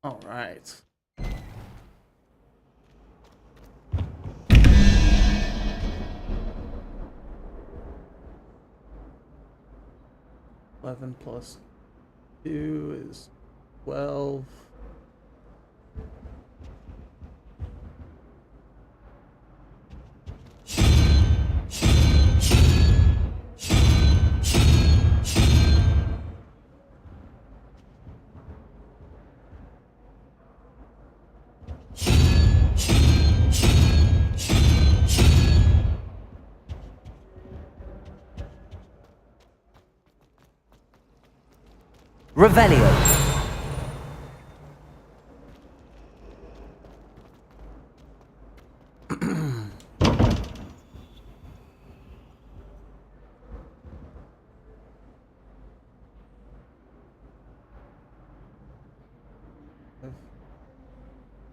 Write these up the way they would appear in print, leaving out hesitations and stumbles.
All right. Eleven plus 2 is 12. Revelio.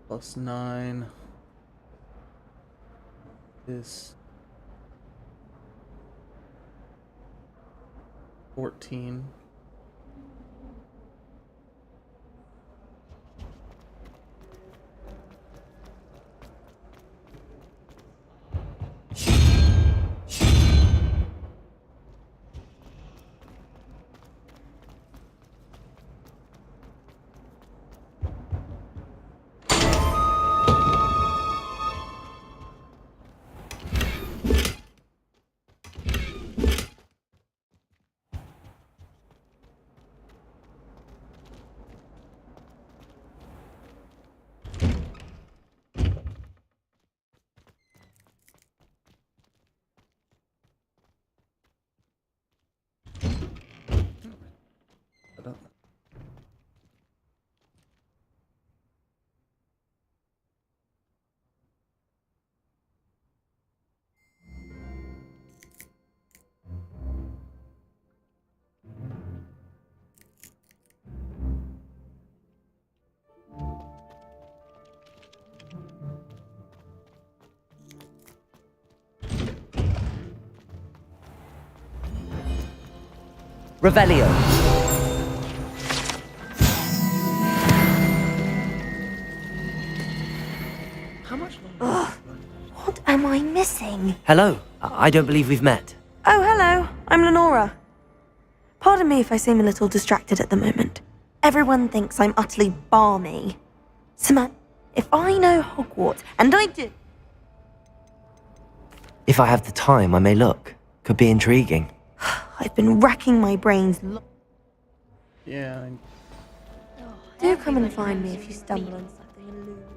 Plus 9 is 14. I don't. Revelio. How much longer? What am I missing? Hello. I don't believe we've met. Oh, hello. I'm Lenora. Pardon me if I seem a little distracted at the moment. Everyone thinks I'm utterly balmy. Samantha, if I know Hogwarts, and I do... If I have the time, I may look. Could be intriguing. I've been racking my brains. Yeah. Do come and find me if you stumble on something elusive.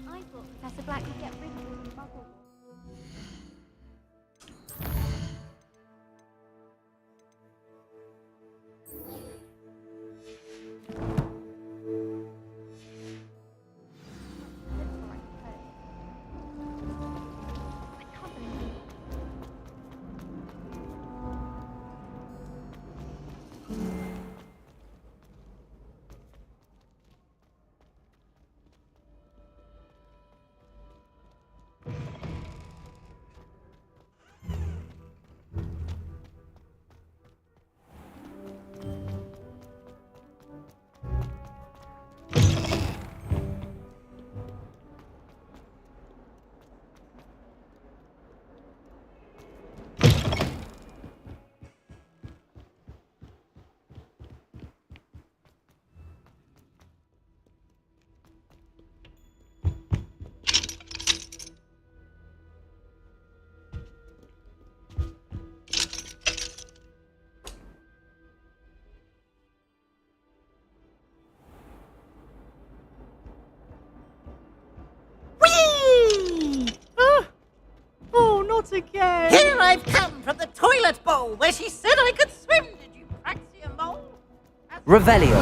I thought Professor Black would get rid of all the bubble. Not again! Here I've come from the toilet bowl where she said I could swim. Did you praxia mole? Revelio.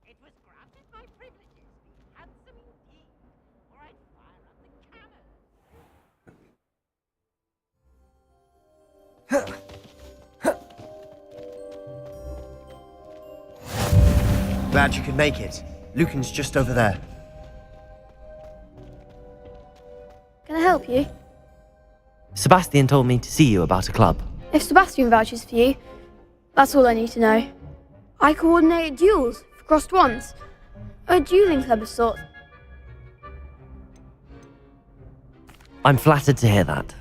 It was granted my privileges. Be handsome indeed, or I'd fire up the cannon. Glad you could make it. Lucan's just over there. Can I help you? Sebastian told me to see you about a club. If Sebastian vouches for you, that's all I need to know. I coordinate duels for crossed wands. A dueling club of sorts. I'm flattered to hear that.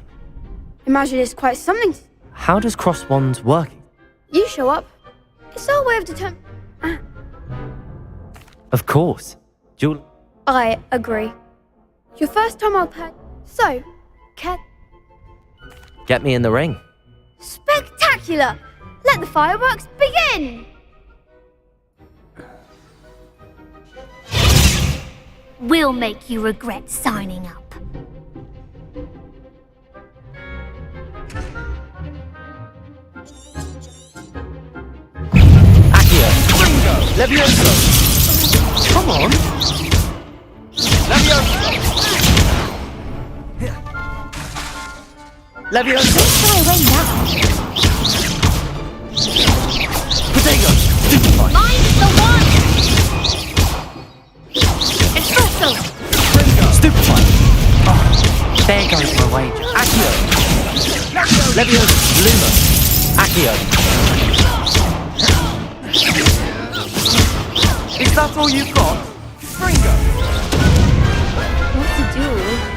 Imagine it's quite something. How does cross wands work? You show up. It's our way of Of course. Duel. I agree. Your first time I'll pay. So, Get me in the ring. Spectacular! Let the fireworks begin! We'll make you regret signing up. Accio. Levioso! Come on! Levioso! Levioso! Fly away now. Potato! Stupefy! Mine's the one! Espresso! Stupefy! There goes my wager. Accio! Levioso! Luma! Accio. Is that all you've got? Fringo! What's a duel?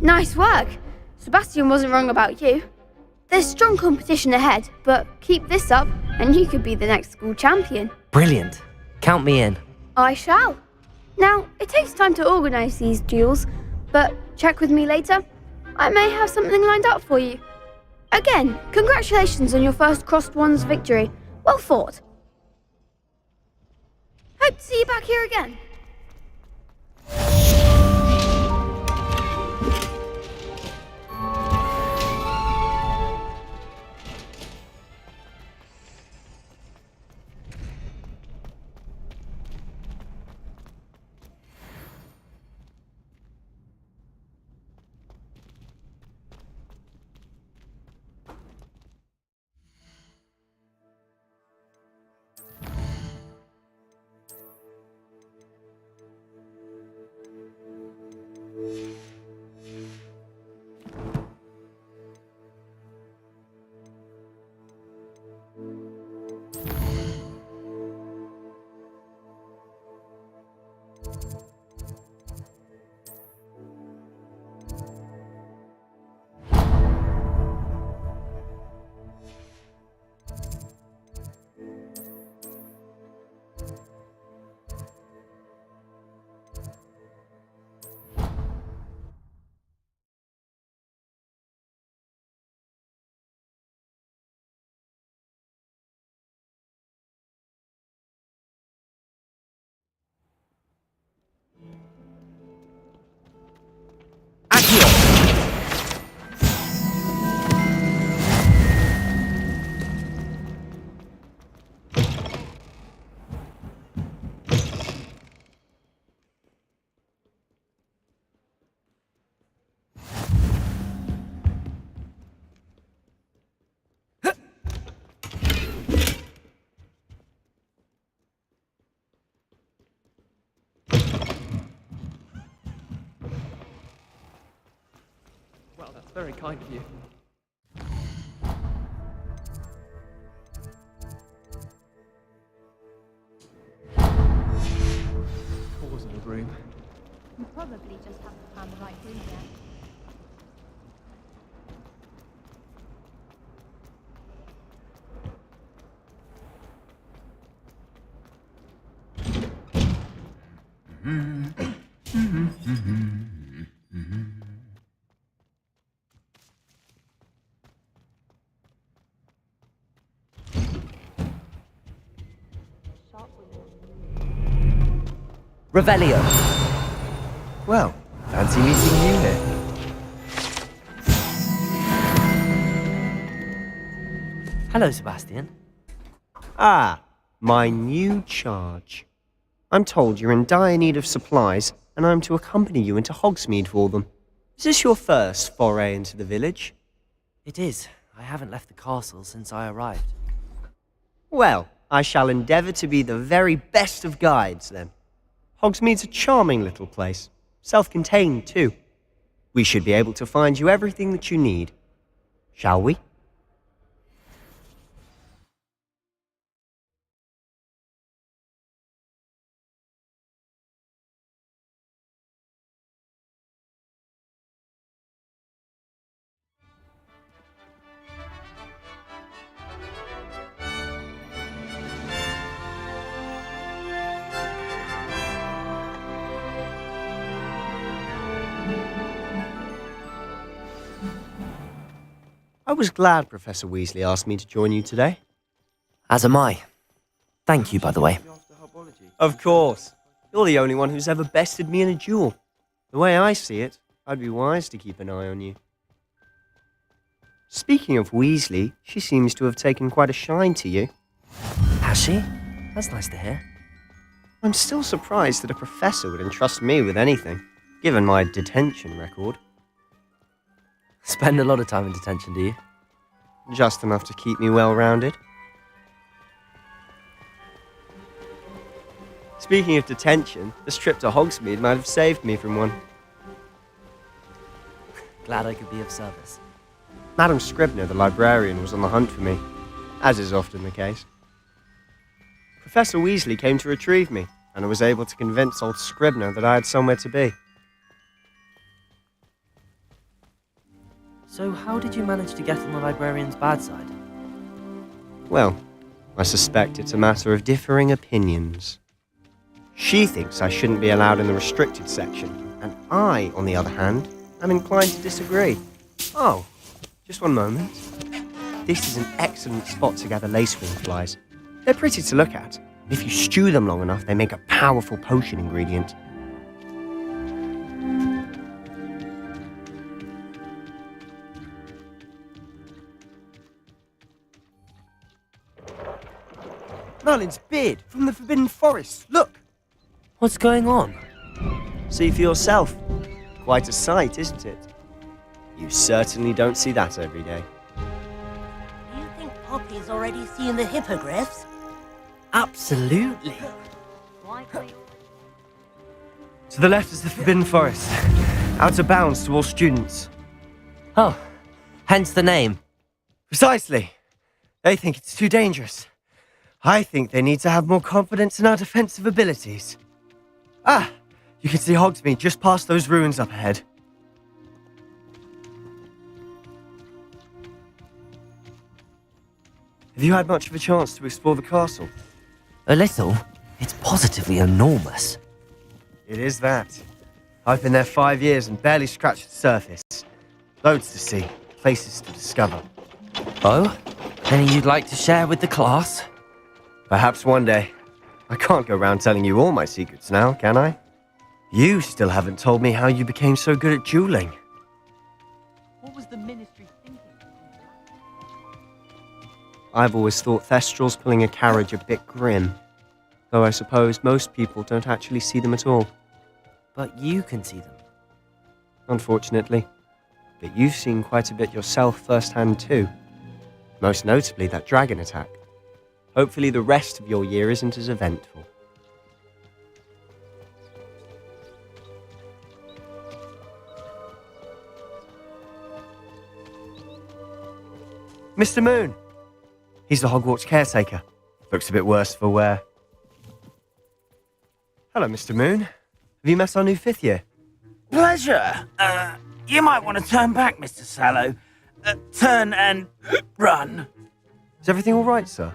Nice work! Sebastian wasn't wrong about you. There's strong competition ahead, but keep this up and you could be the next school champion. Brilliant. Count me in. I shall. Now, it takes time to organise these duels, but check with me later. I may have something lined up for you. Again, congratulations on your first crossed wands victory. Well fought. Hope to see you back here again. Well, that's very kind of you. Pause in the room. You probably just haven't found the right room yet. Revelio. Well, fancy meeting you here. Hello, Sebastian. Ah, my new charge. I'm told you're in dire need of supplies, and I'm to accompany you into Hogsmeade for them. Is this your first foray into the village? It is. I haven't left the castle since I arrived. Well, I shall endeavour to be the very best of guides, then. Hogsmeade's a charming little place. Self-contained, too. We should be able to find you everything that you need. Shall we? I was glad Professor Weasley asked me to join you today. As am I. Thank you, by the way. Of course. You're the only one who's ever bested me in a duel. The way I see it, I'd be wise to keep an eye on you. Speaking of Weasley, she seems to have taken quite a shine to you. Has she? That's nice to hear. I'm still surprised that a professor would entrust me with anything, given my detention record. Spend a lot of time in detention, do you? Just enough to keep me well-rounded. Speaking of detention, this trip to Hogsmeade might have saved me from one. Glad I could be of service. Madam Scribner, the librarian, was on the hunt for me, as is often the case. Professor Weasley came to retrieve me, and I was able to convince old Scribner that I had somewhere to be. So how did you manage to get on the librarian's bad side? Well, I suspect it's a matter of differing opinions. She thinks I shouldn't be allowed in the restricted section, and I, on the other hand, am inclined to disagree. Oh, just one moment. This is an excellent spot to gather lacewing flies. They're pretty to look at. If you stew them long enough, they make a powerful potion ingredient. Merlin's beard from the Forbidden Forest. Look! What's going on? See for yourself. Quite a sight, isn't it? You certainly don't see that every day. Do you think Poppy's already seen the hippogriffs? Absolutely. To the left is the Forbidden Forest. Out of bounds to all students. Oh, hence the name. Precisely. They think it's too dangerous. I think they need to have more confidence in our defensive abilities. Ah, you can see Hogsmeade just past those ruins up ahead. Have you had much of a chance to explore the castle? A little. It's positively enormous. It is that. I've been there 5 years and barely scratched the surface. Loads to see, places to discover. Oh? Any you'd like to share with the class? Perhaps one day. I can't go around telling you all my secrets now, can I? You still haven't told me how you became so good at dueling. What was the ministry thinking? I've always thought Thestrals pulling a carriage a bit grim. Though I suppose most people don't actually see them at all. But you can see them. Unfortunately. But you've seen quite a bit yourself firsthand too. Most notably that dragon attack. Hopefully the rest of your year isn't as eventful. Mr. Moon! He's the Hogwarts caretaker. Looks a bit worse for wear. Hello, Mr. Moon. Have you met our new 5th year? Pleasure. You might want to turn back, Mr. Sallow. Turn and run. Is everything all right, sir?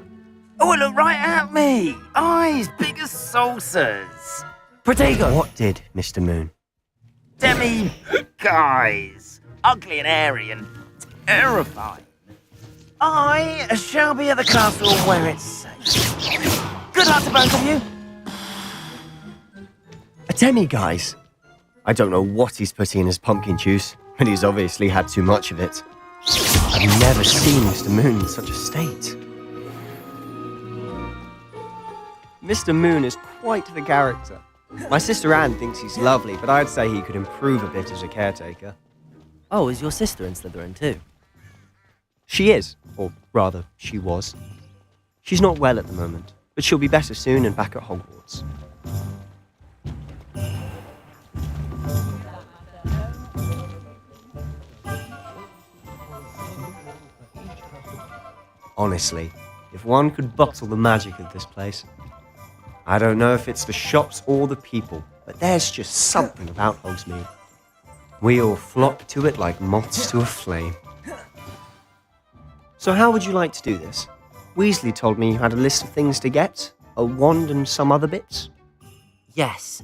Oh, look right at me. Eyes big as saucers. Protego. What did, Mr. Moon? Demi guys. Ugly and airy and terrifying. I shall be at the castle where it's safe. Good luck to both of you. A demi-guise? I don't know what he's putting in his pumpkin juice, but he's obviously had too much of it. I've never seen Mr. Moon in such a state. Mr. Moon is quite the character. My sister Anne thinks he's lovely, but I'd say he could improve a bit as a caretaker. Oh, is your sister in Slytherin too? She is, or rather, she was. She's not well at the moment, but she'll be better soon and back at Hogwarts. Honestly, if one could bottle the magic of this place. I don't know if it's the shops or the people, but there's just something about Hogsmeade. We all flock to it like moths to a flame. So how would you like to do this? Weasley told me you had a list of things to get, a wand and some other bits. Yes,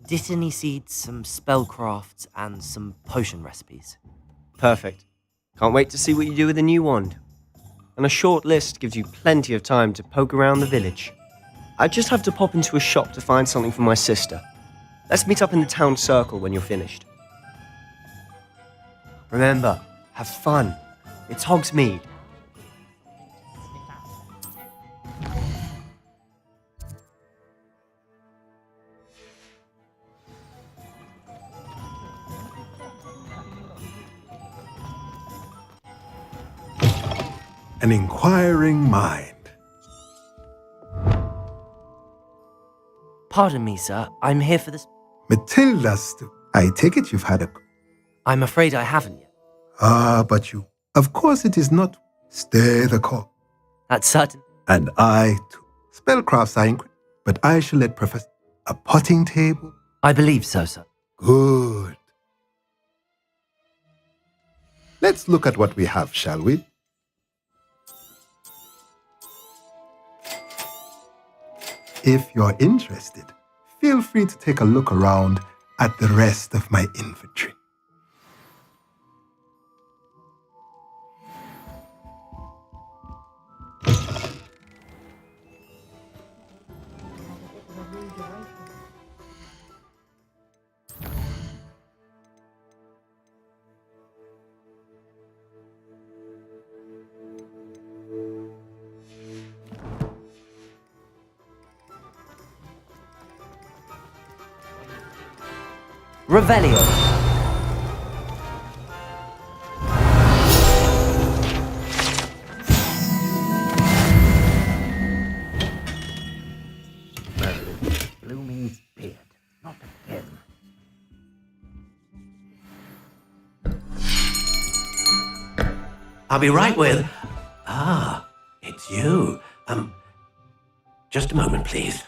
Dittany seeds, some spellcrafts, and some potion recipes. Perfect. Can't wait to see what you do with the new wand. And a short list gives you plenty of time to poke around the village. I just have to pop into a shop to find something for my sister. Let's meet up in the town circle when you're finished. Remember, have fun. It's Hogsmeade. An inquiring mind. Pardon me, sir. I'm here for this. Matilda's. I take it you've had a. I'm afraid I haven't yet. But you. Of course it is not. Stay the call. That's certain. And I too. Spellcrafts are incredible, but I shall let Professor. A potting table? I believe so, sir. Good. Let's look at what we have, shall we? If you're interested, feel free to take a look around at the rest of my inventory. Revelio. Blooming beard. Not again. I'll be right with... Ah, it's you. Just a moment, please.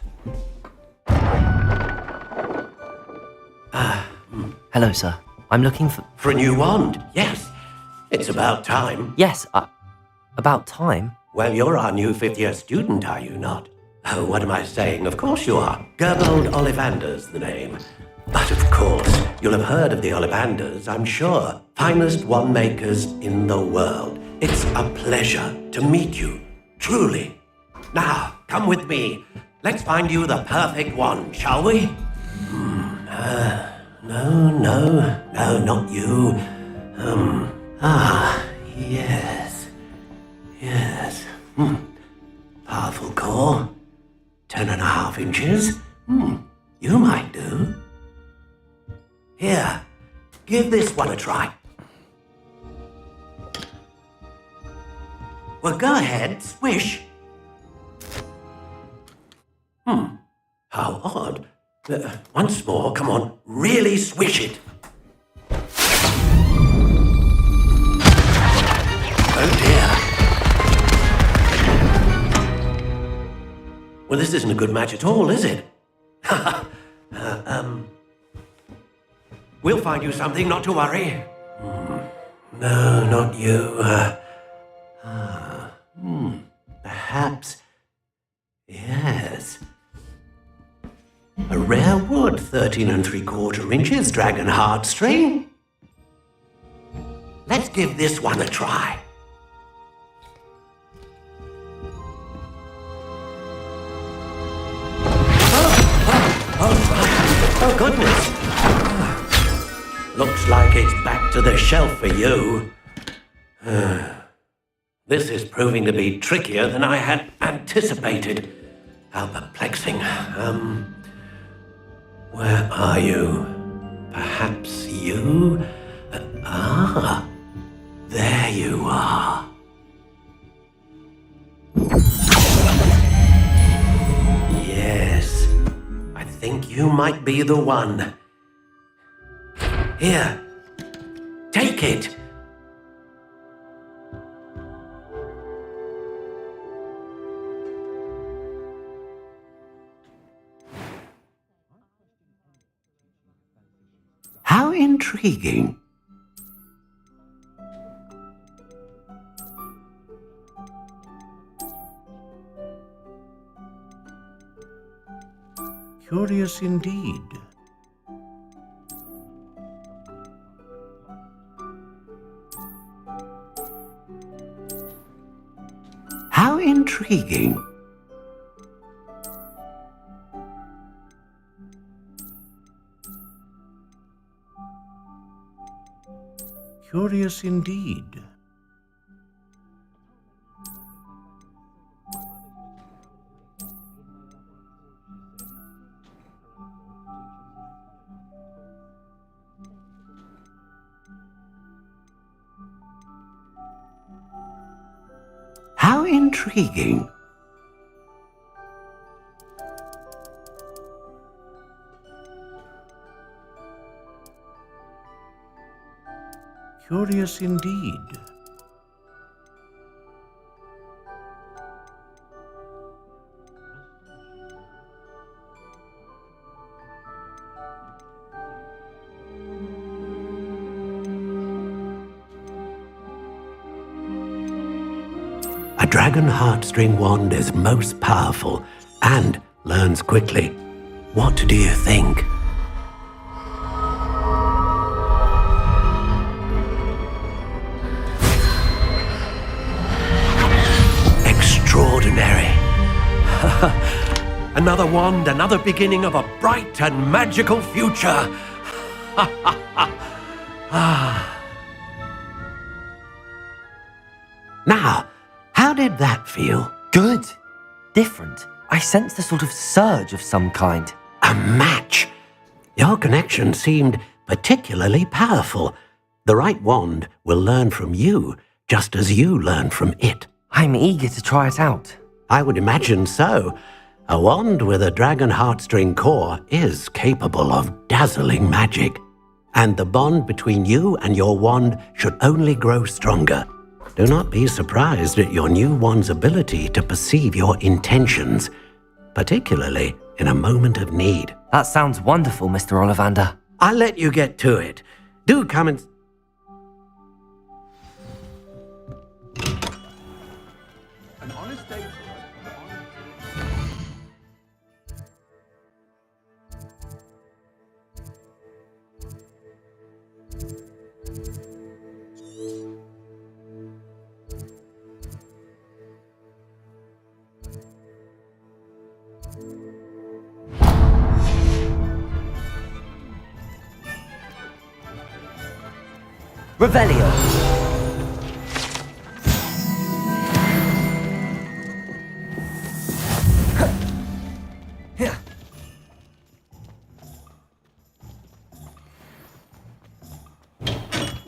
Hello, sir. I'm looking for... For a new wand, yes. It's about time. Yes, about time. Well, you're our new fifth-year student, are you not? Oh, what am I saying? Of course you are. Gerbold Ollivander's the name. But of course, you'll have heard of the Ollivanders, I'm sure. Finest wand makers in the world. It's a pleasure to meet you, truly. Now, come with me. Let's find you the perfect wand, shall we? No, not you. Yes. Powerful core. 10.5 inches. You might do. Here, give this one a try. Well, go ahead, swish. How odd. Once more, come on, really swish it. Oh dear. Well, this isn't a good match at all, is it? We'll find you something, not to worry. No, not you. Perhaps. Yes. A rare wood, 13 3/4 inches, dragon heartstring. Let's give this one a try. Oh, goodness. Looks like it's back to the shelf for you. This is proving to be trickier than I had anticipated. How perplexing. Where are you? Perhaps you? There you are. might be the one. Here, take it. How intriguing. Curious indeed. How intriguing. Curious indeed. How intriguing. Curious indeed. A dragon heartstring wand is most powerful and learns quickly. What do you think? Extraordinary. Another wand, another beginning of a bright and magical future. Now, how did that feel? Good. Different. I sensed a sort of surge of some kind. A match. Your connection seemed particularly powerful. The right wand will learn from you, just as you learn from it. I'm eager to try it out. I would imagine so. A wand with a dragon heartstring core is capable of dazzling magic. And the bond between you and your wand should only grow stronger. Do not be surprised at your new wand's ability to perceive your intentions, particularly in a moment of need. That sounds wonderful, Mr. Ollivander. I'll let you get to it. Do come and... An honest day. Revelio.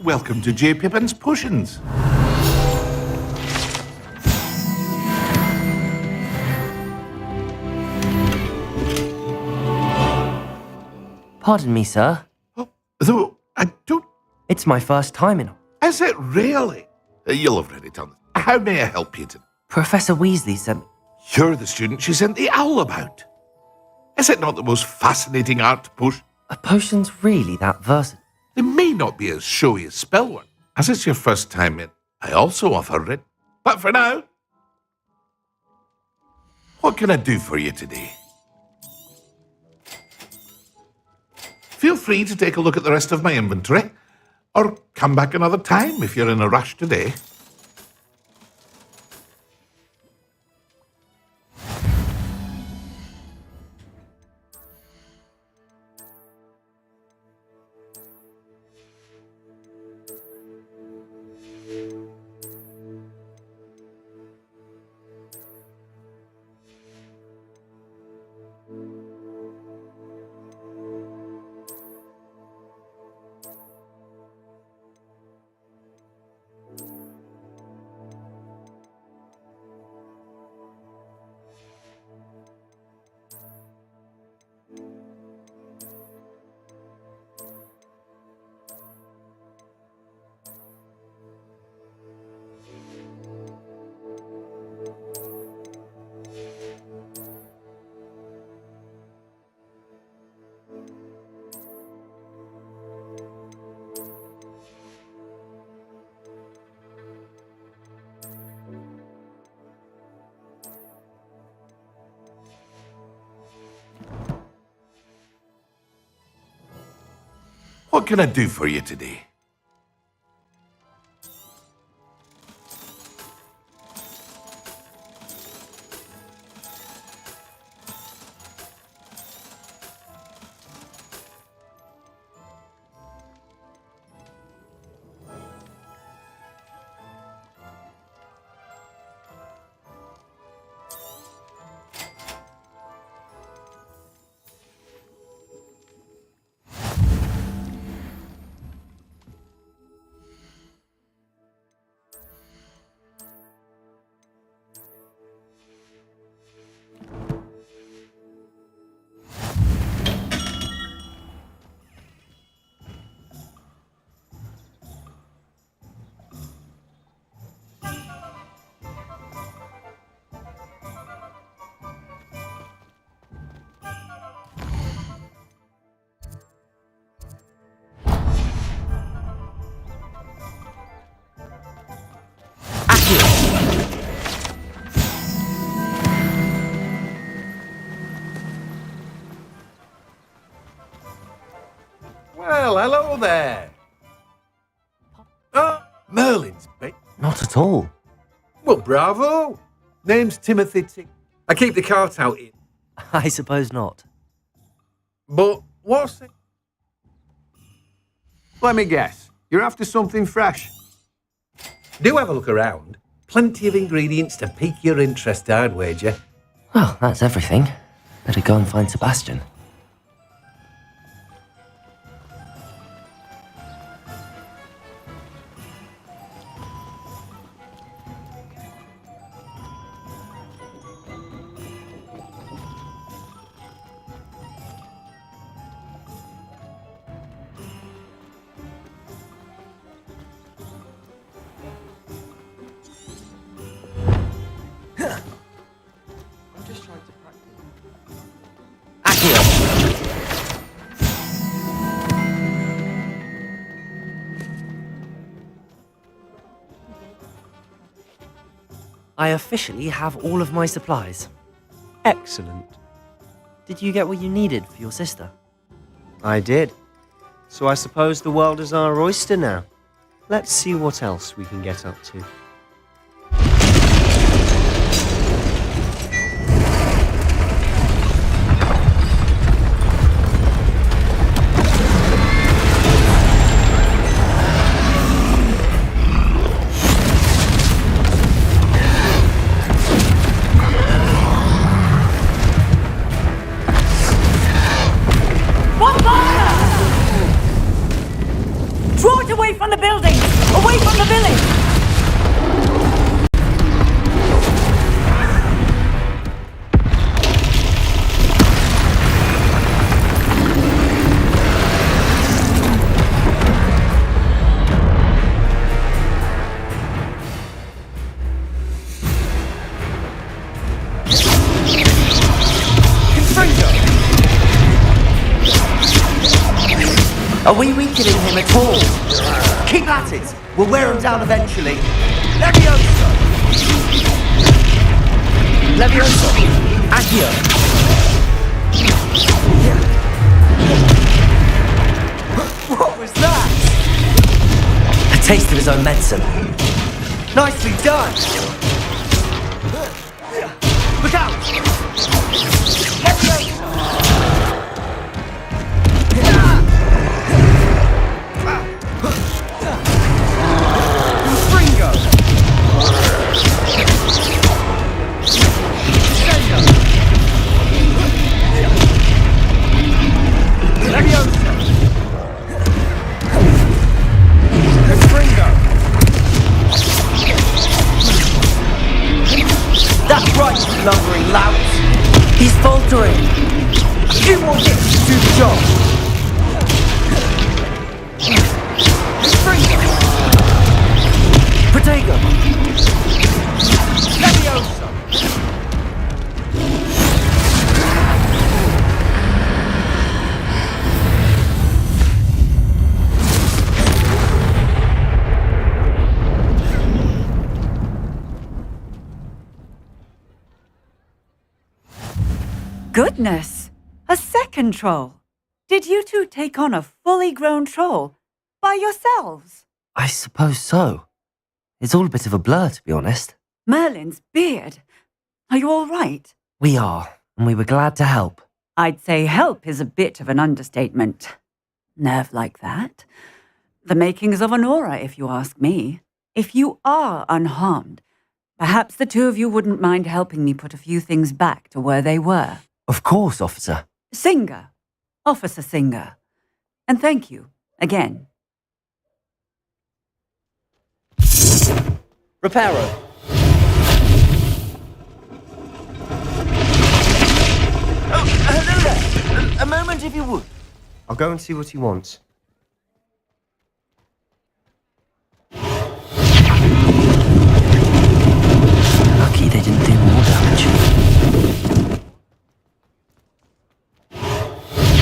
Welcome to J. Pippin's Potions. Pardon me, sir. Oh, though I don't... It's my first time in... Is it really? You'll have read it on... How may I help you today? Professor Weasley sent me... You're the student she sent the owl about. Is it not the most fascinating art potion? Are potions really that versatile? They may not be as showy as spellwork. As it's your first time in, I also offer it. But for now, what can I do for you today? Feel free to take a look at the rest of my inventory, or come back another time if you're in a rush today. What can I do for you today? Well, hello there. Oh, Merlin's bait. Not at all. Well, bravo. Name's Timothy Tick. I keep the cart out in. I suppose not. But what's it? Let me guess. You're after something fresh. Do have a look around. Plenty of ingredients to pique your interest, I'd wager. Well, that's everything. Better go and find Sebastian. I officially have all of my supplies. Excellent. Did you get what you needed for your sister? I did. So I suppose the world is our oyster now. Let's see what else we can get up to. Draw it away from the building! Away from the village! Are we weakening him at all? Keep at it! We'll wear him down eventually. Levioso! Levioso! Accio! What was that? A taste of his own medicine. Nicely done! Look out! Levioso! That's right, you lumbering lout! He's faltering! You will get to do the job! Protego! Levioso! Goodness! A second troll. Did you two take on a fully grown troll by yourselves? I suppose so. It's all a bit of a blur, to be honest. Merlin's beard. Are you all right? We are, and we were glad to help. I'd say help is a bit of an understatement. Nerve like that. The makings of an aura, if you ask me. If you are unharmed, perhaps the two of you wouldn't mind helping me put a few things back to where they were. Of course, officer. Singer. Officer Singer. And thank you, again. Reparo. Oh, hello there. A moment, if you would. I'll go and see what he wants. Lucky they didn't do more damage.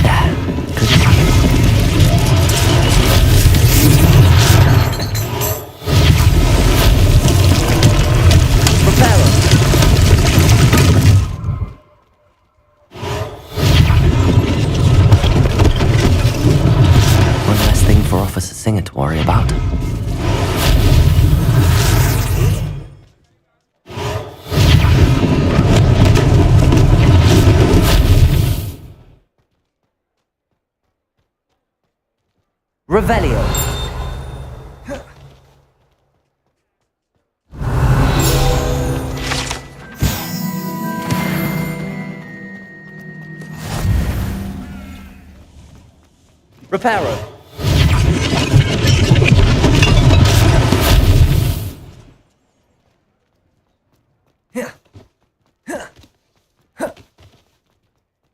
There. Good as new. Reparo. One less thing for Officer Singer to worry about. Revelio. Reparo.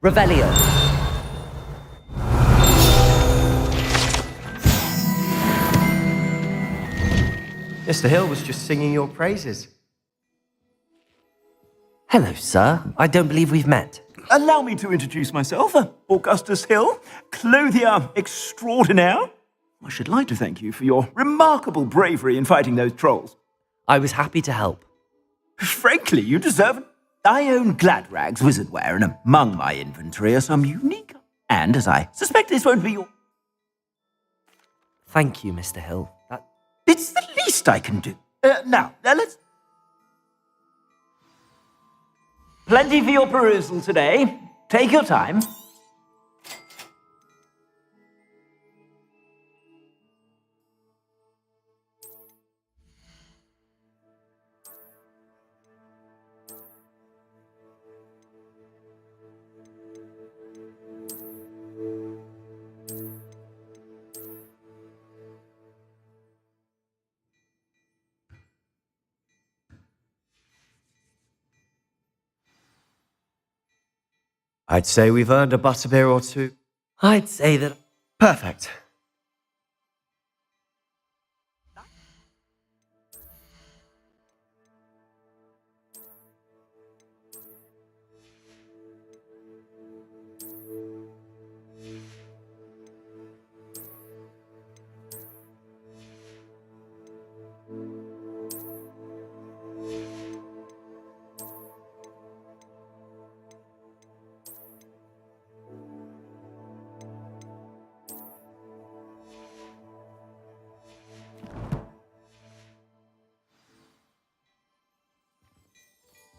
Revelio. Mr. Hill was just singing your praises. Hello, sir. I don't believe we've met. Allow me to introduce myself, Augustus Hill, clothier extraordinaire. I should like to thank you for your remarkable bravery in fighting those trolls. I was happy to help. Frankly, you deserve it. I own Gladrag's wizardware, and among my inventory are some unique... And, as I suspect this won't be your... Thank you, Mr. Hill. It's the least I can do. Now, let's... Plenty for your perusal today. Take your time. I'd say we've earned a butterbeer or two. I'd say that... Perfect.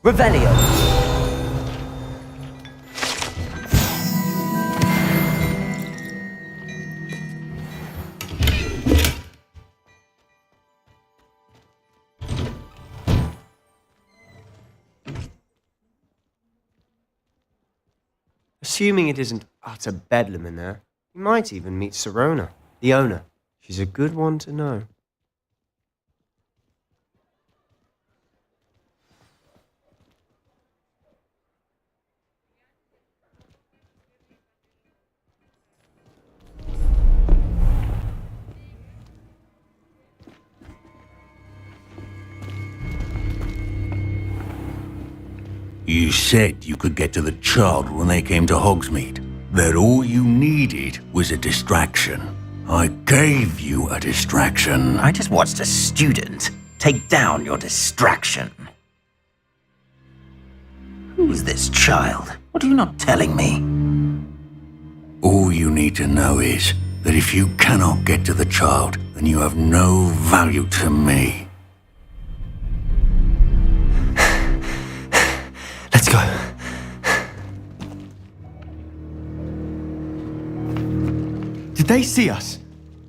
Revelio. Assuming it isn't utter bedlam in there, you might even meet Serona, the owner. She's a good one to know. You said you could get to the child when they came to Hogsmeade. That all you needed was a distraction. I gave you a distraction. I just watched a student take down your distraction. Who's this child? What are you not telling me? All you need to know is that if you cannot get to the child, then you have no value to me. Let's go. Did they see us?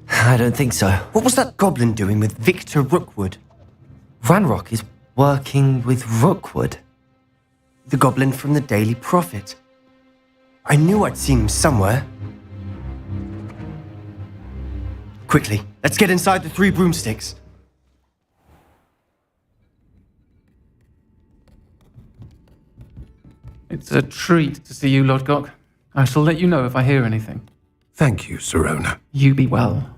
I don't think so. What was that goblin doing with Victor Rookwood? Ranrock is working with Rookwood. The goblin from the Daily Prophet. I knew I'd seen him somewhere. Quickly, let's get inside the 3 broomsticks. It's a treat to see you, Lodgok. I shall let you know if I hear anything. Thank you, Sirona. You be well.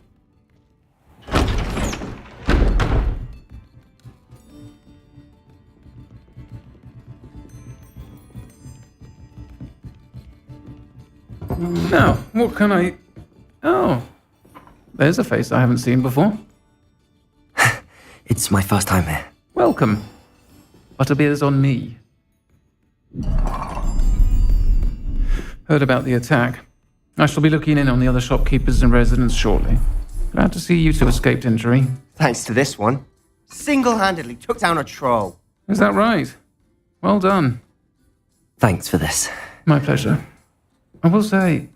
Now, what can I... Oh, there's a face I haven't seen before. It's my first time here. Welcome. Butterbeer's on me. Heard about the attack. I shall be looking in on the other shopkeepers and residents shortly. Glad to see you two escaped injury. Thanks to this one. Single-handedly took down a troll. Is that right? Well done. Thanks for this. My pleasure. I will say,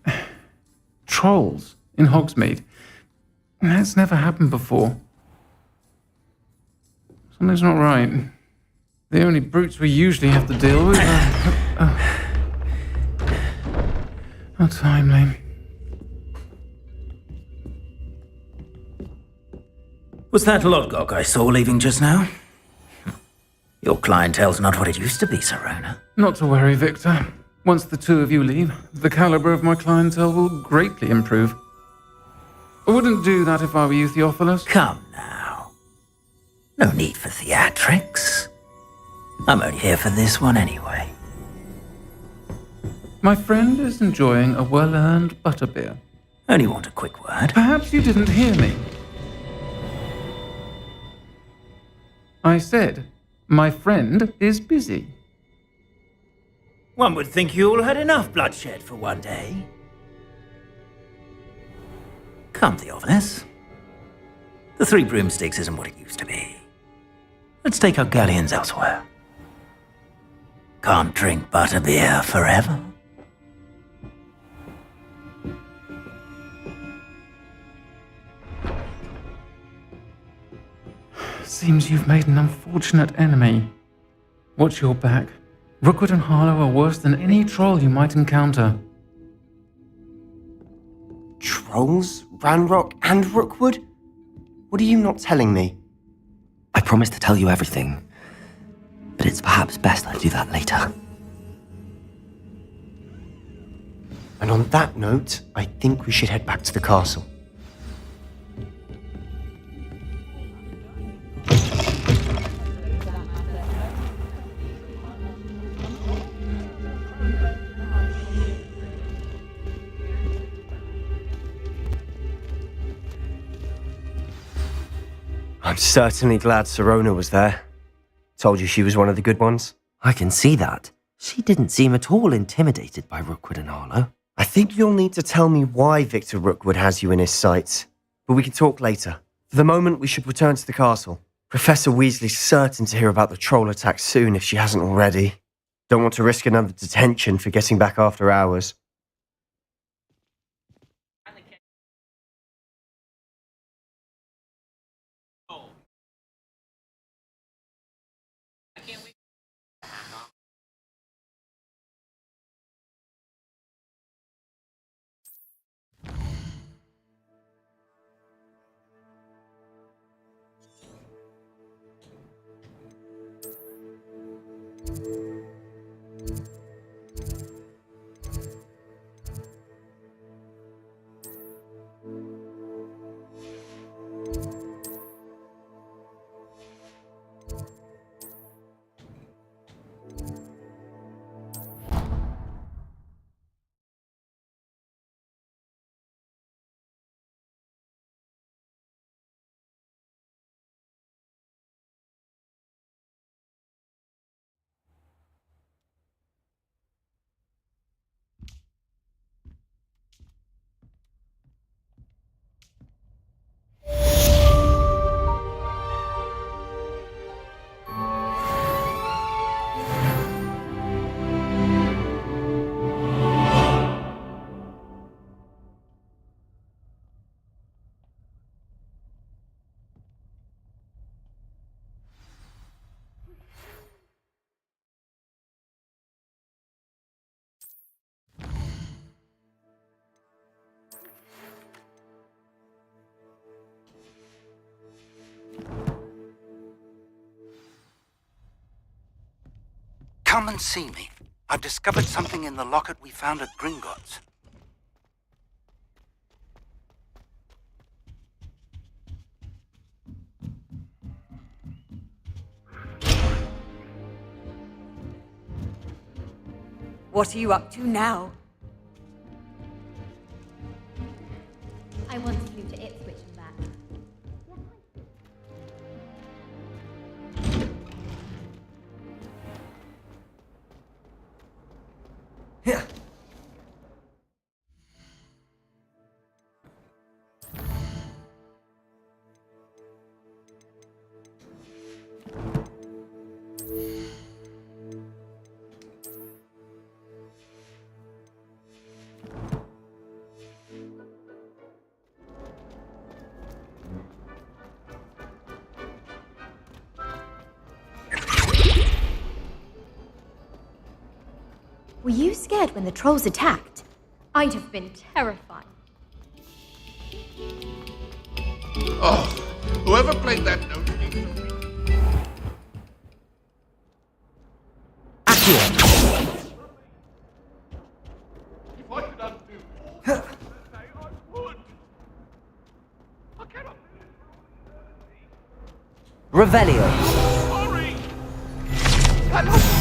trolls in Hogsmeade. That's never happened before. Something's not right. The only brutes we usually have to deal with are... How timely. Was that Lodgok I saw leaving just now? Your clientele's not what it used to be, Sirona. Not to worry, Victor. Once the two of you leave, the caliber of my clientele will greatly improve. I wouldn't do that if I were you, Theophilus. Come now. No need for theatrics. I'm only here for this one anyway. My friend is enjoying a well-earned butterbeer. Only want a quick word. Perhaps you didn't hear me. I said, my friend is busy. One would think you all had enough bloodshed for one day. Come, Theophilus. The 3 broomsticks isn't what it used to be. Let's take our galleons elsewhere. Can't drink butterbeer forever. Seems you've made an unfortunate enemy. Watch your back. Rookwood and Harlow are worse than any troll you might encounter. Trolls? Ranrock and Rookwood? What are you not telling me? I promised to tell you everything, but it's perhaps best I do that later. And on that note, I think we should head back to the castle. I'm certainly glad Sirona was there. Told you she was one of the good ones. I can see that. She didn't seem at all intimidated by Rookwood and Harlow. I think you'll need to tell me why Victor Rookwood has you in his sights. But we can talk later. For the moment, we should return to the castle. Professor Weasley's certain to hear about the troll attack soon if she hasn't already. Don't want to risk another detention for getting back after hours. come and see me. I've discovered something in the locket we found at Gringotts. What are you up to now? I once flew to Ipswich and back. Were you scared when the trolls attacked? I'd have been terrified. Oh, whoever played that note needs to If I could undo all that say, I would. I cannot. Revelio. Sorry. Hello.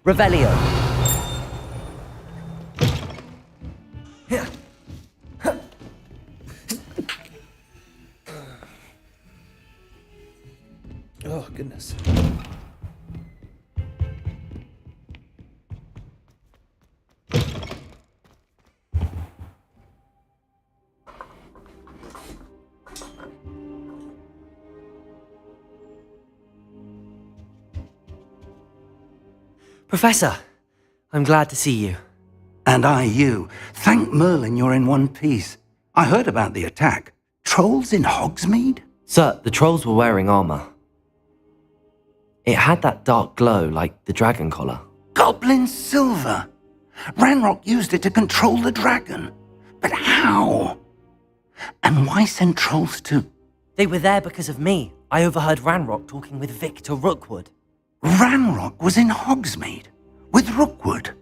Revelio. Oh, goodness. Professor, I'm glad to see you. And I you. Thank Merlin you're in one piece. I heard about the attack. Trolls in Hogsmeade? Sir, the trolls were wearing armor. It had that dark glow like the dragon collar. Goblin silver! Ranrock used it to control the dragon. But how? And why send trolls to... They were there because of me. I overheard Ranrock talking with Victor Rookwood. Ranrock was in Hogsmeade? With Rookwood?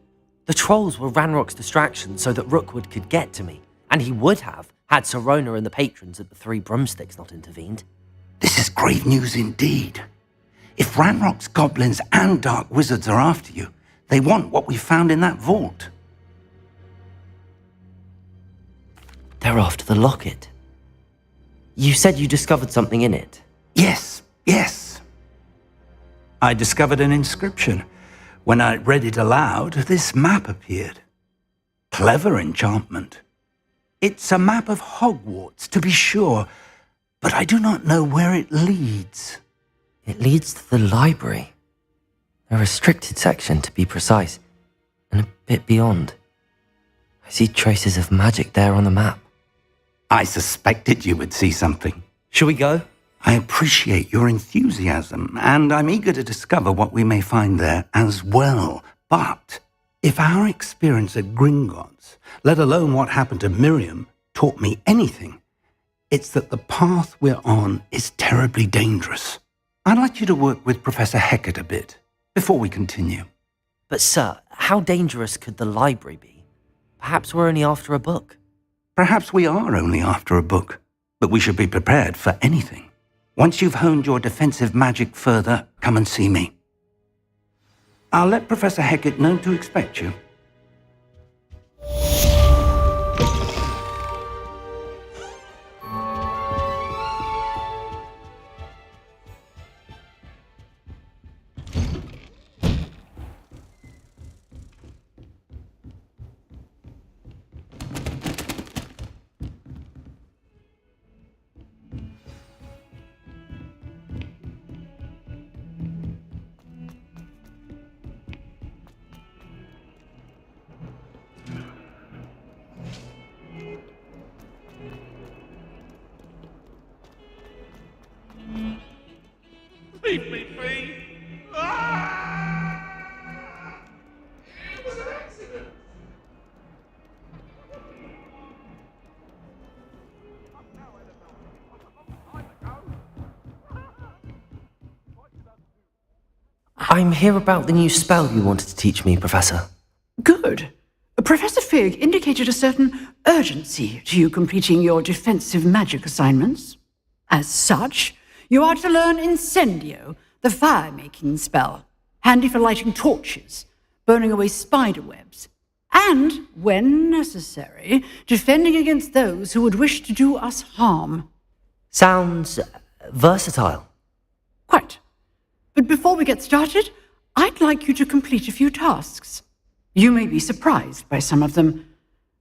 The trolls were Ranrock's distraction so that Rookwood could get to me. And he would have, had Sirona and the patrons at the Three Broomsticks not intervened. This is grave news indeed. If Ranrock's goblins and dark wizards are after you, they want what we found in that vault. They're after the locket. You said you discovered something in it. Yes. I discovered an inscription. When I read it aloud, this map appeared. Clever enchantment. It's a map of Hogwarts, to be sure, but I do not know where it leads. It leads to the library. A restricted section, to be precise, and a bit beyond. I see traces of magic there on the map. I suspected you would see something. Shall we go? I appreciate your enthusiasm, and I'm eager to discover what we may find there as well. But if our experience at Gringotts, let alone what happened to Miriam, taught me anything, it's that the path we're on is terribly dangerous. I'd like you to work with Professor Hecat a bit before we continue. But sir, how dangerous could the library be? Perhaps we're only after a book. Perhaps we are only after a book, but we should be prepared for anything. Once you've honed your defensive magic further, come and see me. I'll let Professor Hecat know to expect you. Leave me be! Ah! It was an accident! I'm here about the new spell you wanted to teach me, Professor. Good. Professor Fig indicated a certain urgency to you completing your defensive magic assignments. As such, you are to learn Incendio, the fire-making spell, handy for lighting torches, burning away spider webs, and, when necessary, defending against those who would wish to do us harm. Sounds versatile. Quite. But before we get started, I'd like you to complete a few tasks. You may be surprised by some of them.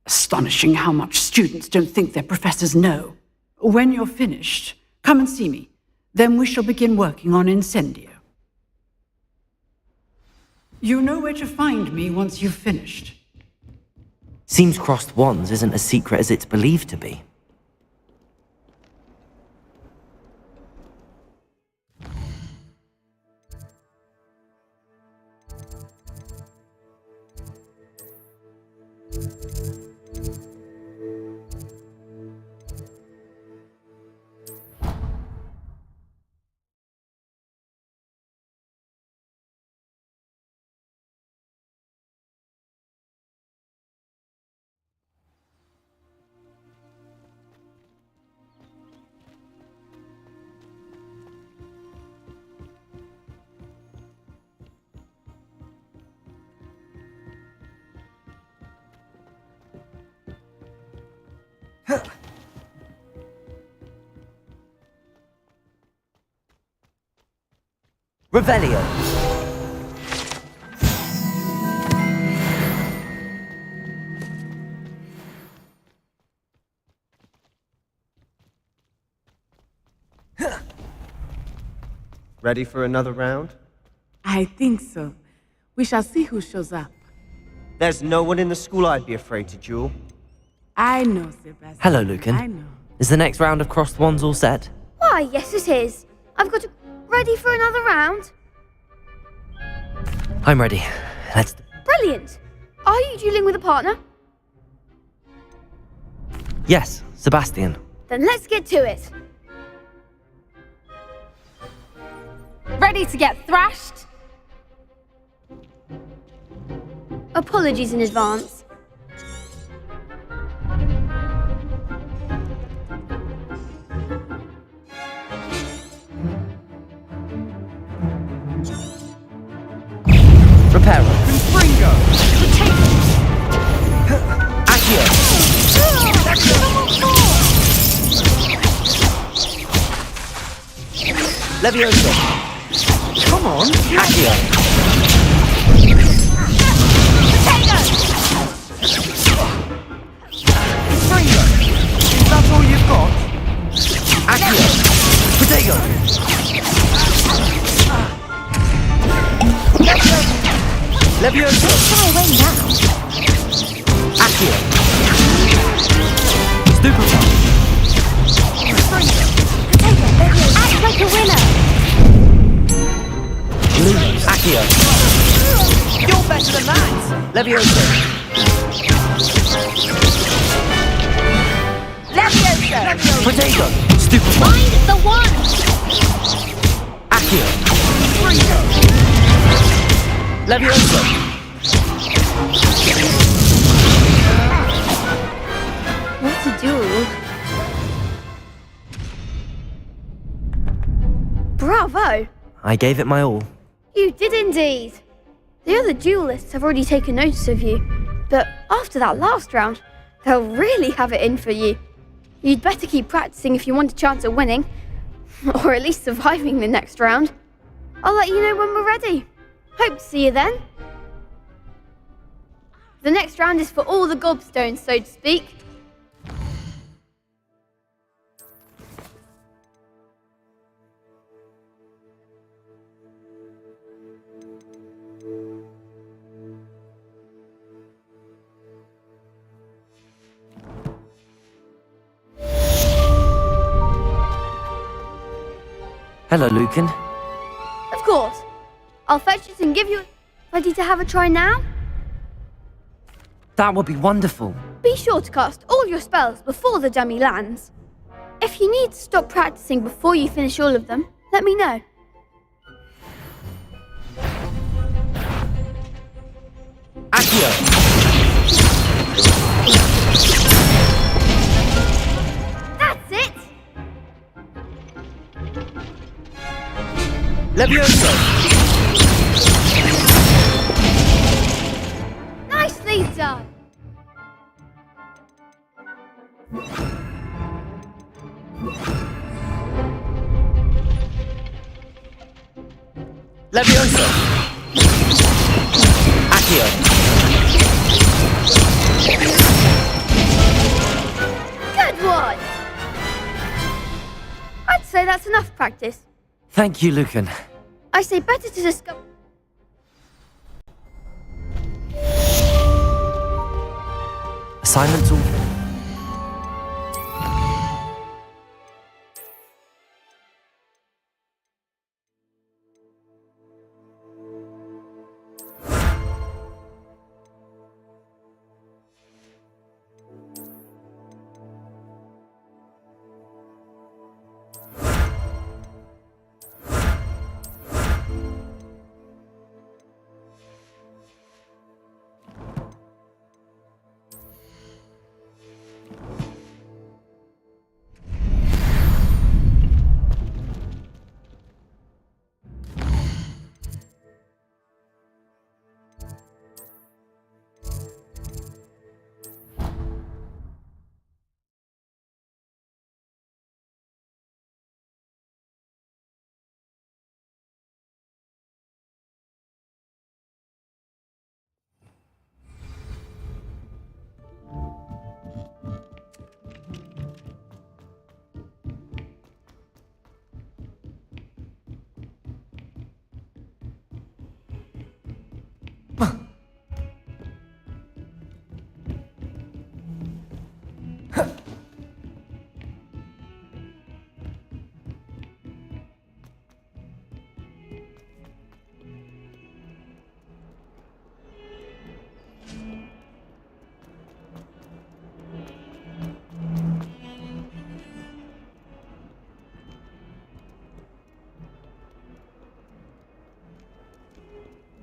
Astonishing how much students don't think their professors know. When you're finished, come and see me. Then we shall begin working on Incendio. You know where to find me once you've finished. Seems crossed wands isn't as secret as it's believed to be. Revelio. Ready for another round? I think so. We shall see who shows up. There's no one in the school I'd be afraid to duel. I know, Sebastian. Hello, Lucan. I know. Is the next round of crossed wands all set? Why, yes it is. I've got to... Ready for another round? I'm ready. Let's... Brilliant. Are you dueling with a partner? Yes, Sebastian. Then let's get to it. Ready to get thrashed? Apologies in advance. Reparo. Confringo. Accio. Levioso. Come on. Accio. Confringo. Is that all you've got? Accio. Potato. Levioso. Far away now. Accio. Stupefy. Act like a winner. Accio. You're better than that. Levioso. Levioso. Potato. Stupefy. Find the one. Accio. Confringo. Levioso. What a duel. Bravo. I gave it my all. You did indeed. The other duelists have already taken notice of you, but after that last round, they'll really have it in for you. You'd better keep practicing if you want a chance at winning, or at least surviving the next round. I'll let you know when we're ready. Hope to see you then. The next round is for all the gobstones, so to speak. Hello, Lucan. Of course. I'll fetch it and give you... Ready to have a try now? That would be wonderful. Be sure to cast all your spells before the dummy lands. If you need to stop practicing before you finish all of them, let me know. Accio! That's it! Levioso! Nicely done! Levioso! Accio! Good one! I'd say that's enough practice. Thank you, Lucan. I say better to discover... Assignments all...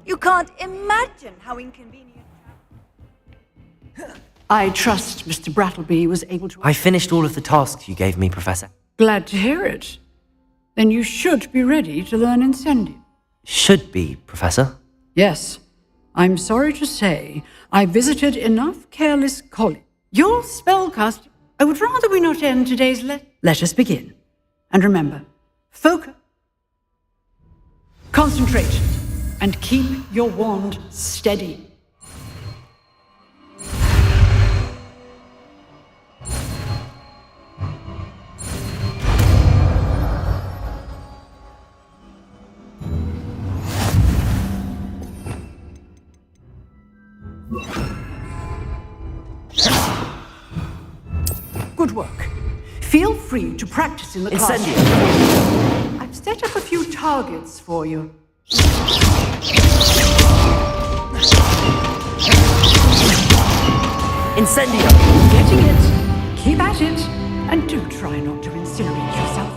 You can't imagine how inconvenient. I trust Mr. Brattleby was able to... I finished all of the tasks you gave me, Professor. Glad to hear it. Then you should be ready to learn Incendium. Should be, Professor. Yes. I'm sorry to say, I visited enough careless colleagues. Your spellcasting... I would rather we not end today's Let us begin. And remember, focus, concentrate, and keep your wand steady. Good work. Feel free to practice in the classroom. I've set up a few targets for you. Incendio! Getting it. Keep at it. And do try not to incinerate yourself.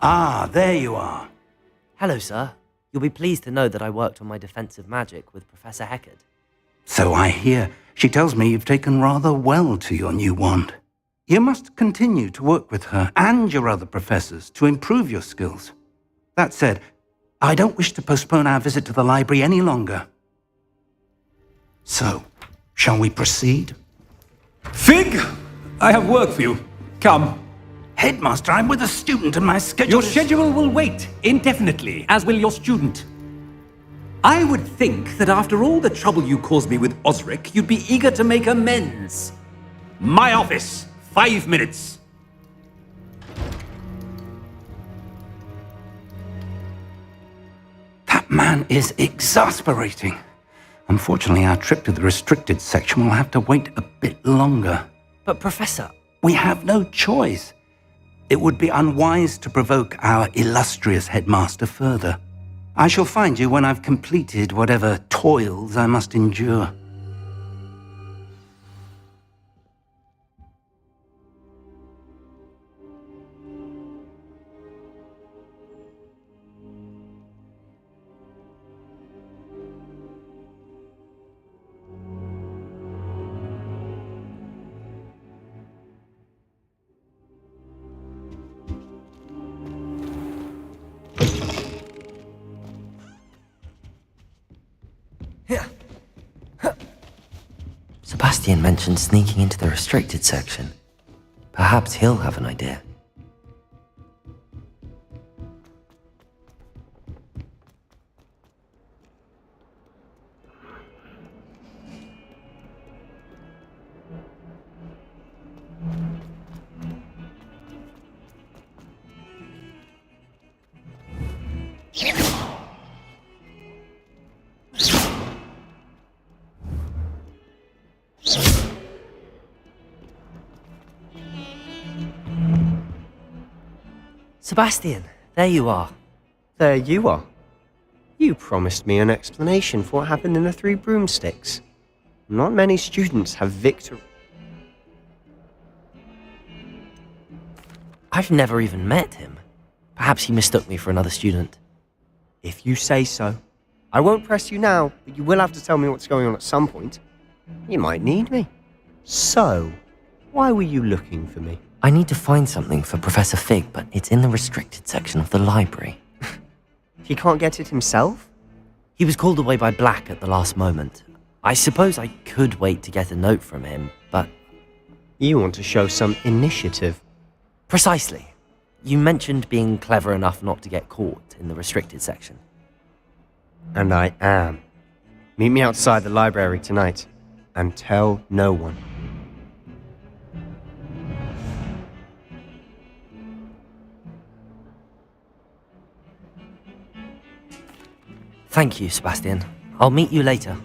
Ah, there you are. Hello, sir. You'll be pleased to know that I worked on my defensive magic with Professor Heckard. So I hear. She tells me you've taken rather well to your new wand. You must continue to work with her and your other professors to improve your skills. That said, I don't wish to postpone our visit to the library any longer. So, shall we proceed? Fig! I have work for you. Come. Headmaster, I'm with a student and my schedule Your schedule will wait indefinitely, as will your student. I would think that after all the trouble you caused me with Osric, you'd be eager to make amends. My office, 5 minutes. That man is exasperating. Unfortunately, our trip to the restricted section will have to wait a bit longer. But Professor... We have no choice. It would be unwise to provoke our illustrious headmaster further. I shall find you when I've completed whatever toils I must endure. Sebastian mentioned sneaking into the restricted section. Perhaps he'll have an idea. Sebastian, there you are. There you are. You promised me an explanation for what happened in the Three Broomsticks. Not many students have victory. I've never even met him. Perhaps he mistook me for another student. If you say so. I won't press you now, but you will have to tell me what's going on at some point. You might need me. So, why were you looking for me? I need to find something for Professor Fig, but it's in the restricted section of the library. He can't get it himself? He was called away by Black at the last moment. I suppose I could wait to get a note from him, but... You want to show some initiative. Precisely. You mentioned being clever enough not to get caught in the restricted section. And I am. Meet me outside the library tonight, and tell no one. Thank you, Sebastian. I'll meet you later.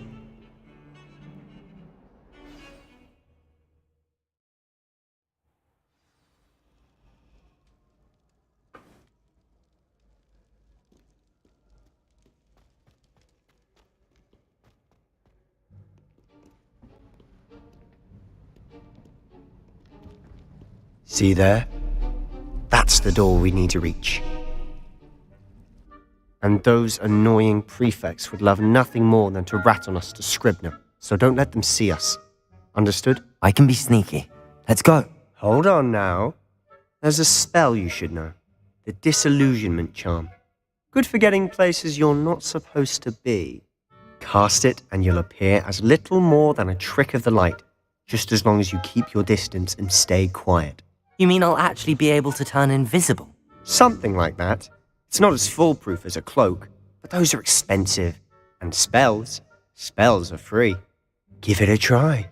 See there? That's the door we need to reach. And those annoying prefects would love nothing more than to rat on us to Scribner, so don't let them see us. Understood? I can be sneaky. Let's go. Hold on now. There's a spell you should know. The Disillusionment Charm. Good for getting places you're not supposed to be. Cast it and you'll appear as little more than a trick of the light, just as long as you keep your distance and stay quiet. You mean I'll actually be able to turn invisible? Something like that. It's not as foolproof as a cloak, but those are expensive. And spells are free. Give it a try.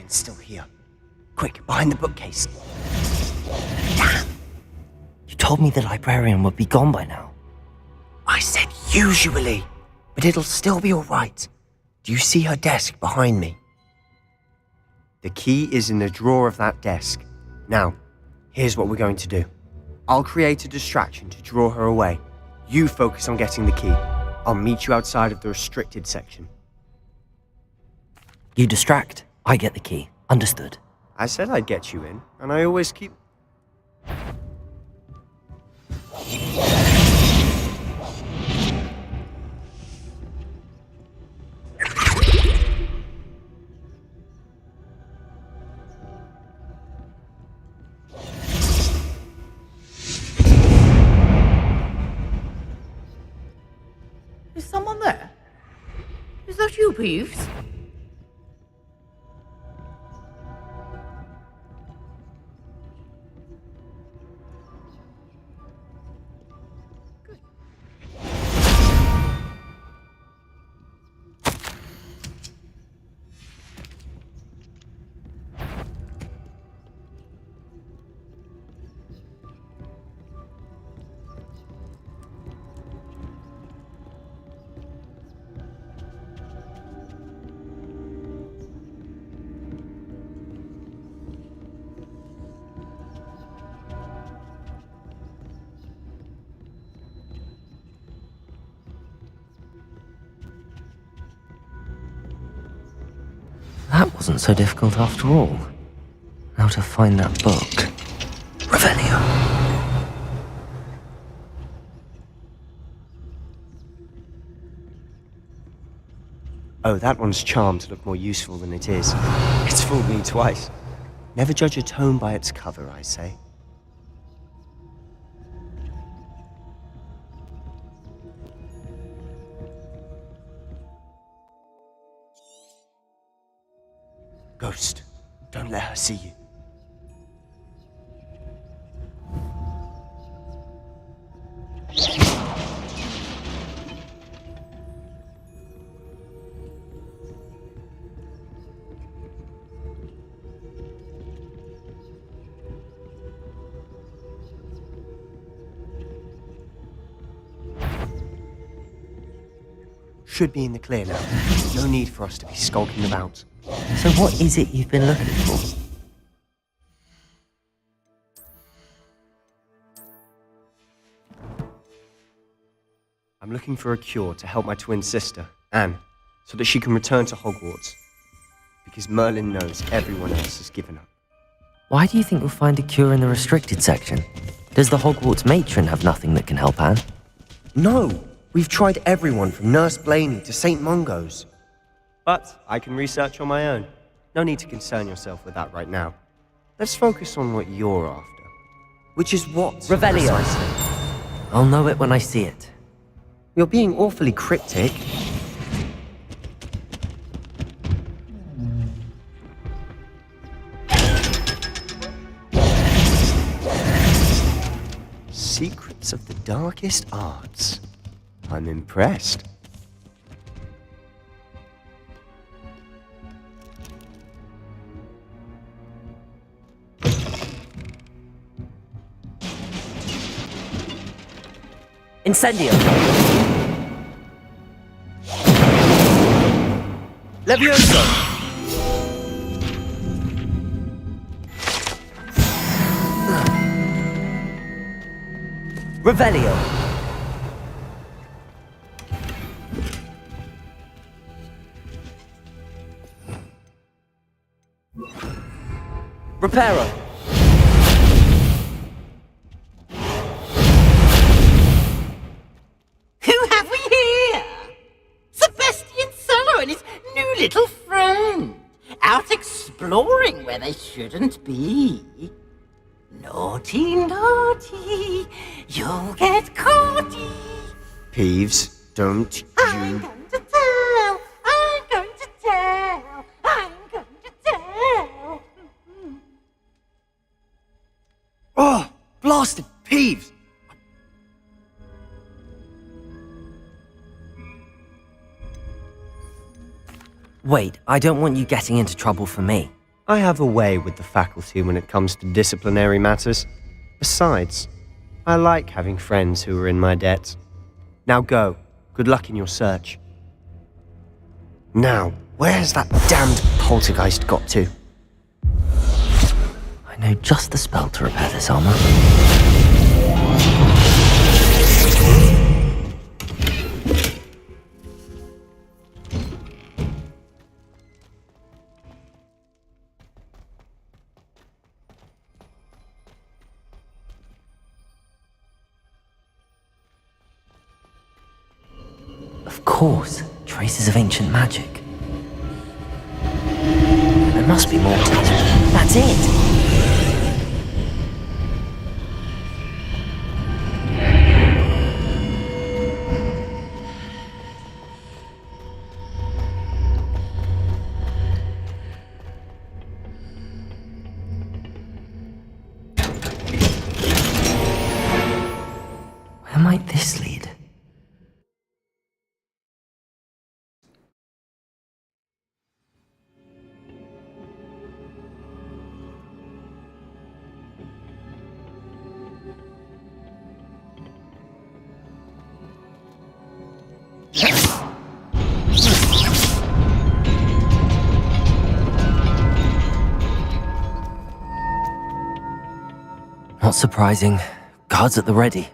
Merlin's still here. Quick, behind the bookcase. You told me the librarian would be gone by now. I said usually, but it'll still be all right. Do you see her desk behind me? The key is in the drawer of that desk. Now, here's what we're going to do. I'll create a distraction to draw her away. You focus on getting the key. I'll meet you outside of the restricted section. You distract, I get the key. Understood. I said I'd get you in, and I always keep... Is someone there? Is that you, Peeves? That wasn't so difficult after all. Now to find that book. Revelio. Oh, that one's charmed to look more useful than it is. It's fooled me twice. Never judge a tome by its cover, I say. Ghost, don't let her see you. Should be in the clear now. No need for us to be skulking about. So what is it you've been looking for? I'm looking for a cure to help my twin sister, Anne, so that she can return to Hogwarts. Because Merlin knows everyone else has given up. Why do you think we'll find a cure in the restricted section? Does the Hogwarts matron have nothing that can help Anne? No! We've tried everyone from Nurse Blaney to St. Mungo's. But I can research on my own. No need to concern yourself with that right now. Let's focus on what you're after. Which is what? Revelio. Precisely. I'll know it when I see it. You're being awfully cryptic. Secrets of the darkest arts. I'm impressed. Incendio! Levioso! Revelio! Reparo! Who have we here? Sebastian Cello and his new little friend. Out exploring where they shouldn't be. Naughty, naughty, you'll get caughty. Peeves, don't I'm you... going to tell, I'm going to tell, I'm going to tell. Oh, blasted Peeves! Wait, I don't want you getting into trouble for me. I have a way with the faculty when it comes to disciplinary matters. Besides, I like having friends who are in my debt. Now go. Good luck in your search. Now, where's that damned poltergeist got to? I know just the spell to repair this armor. Of course, traces of ancient magic. There must be more to it. That's it! Where might this lead? Not surprising. Guards at the ready.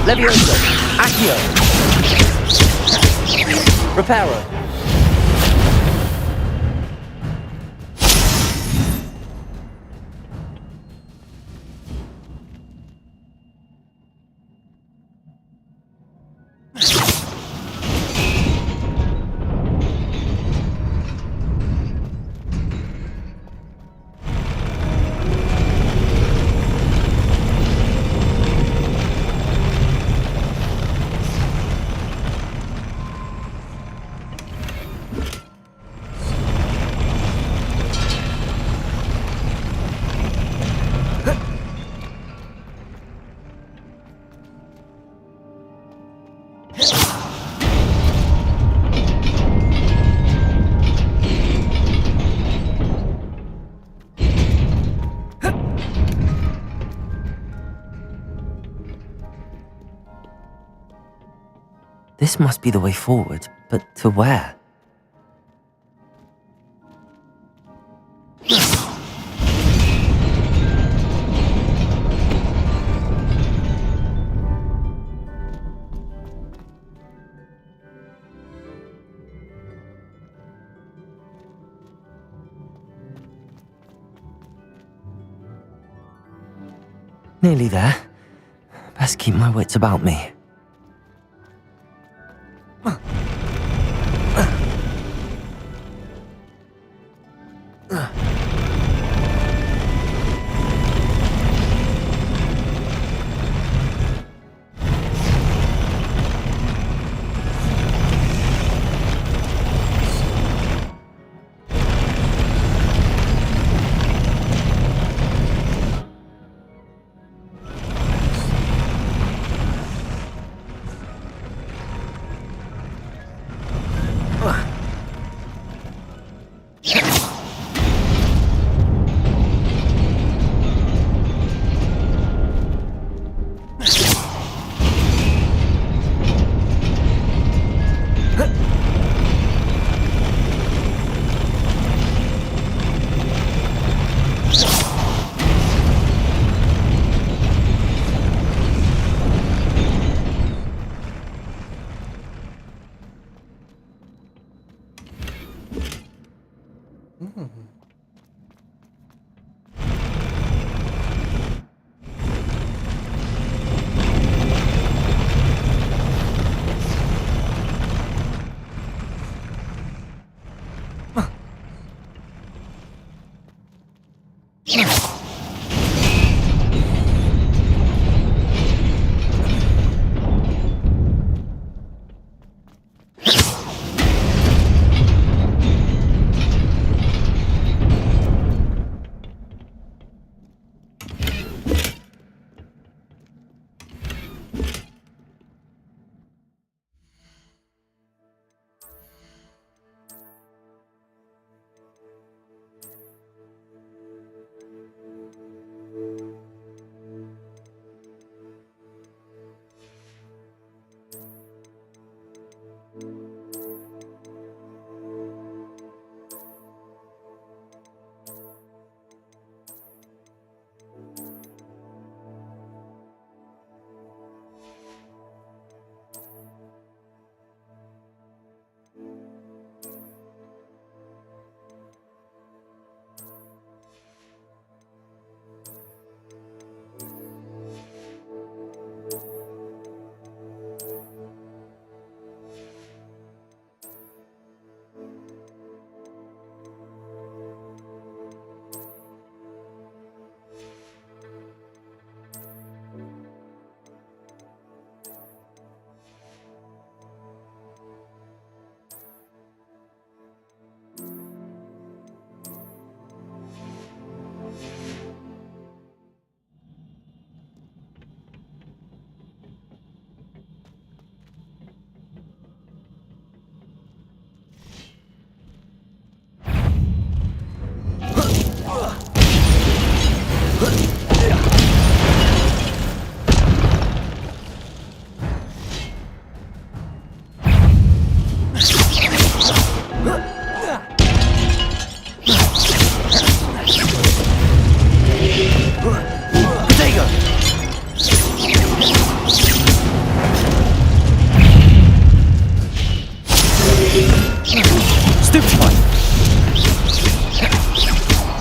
Levioso! Accio! Reparo! This must be the way forward, but to where? Nearly there. Best keep my wits about me.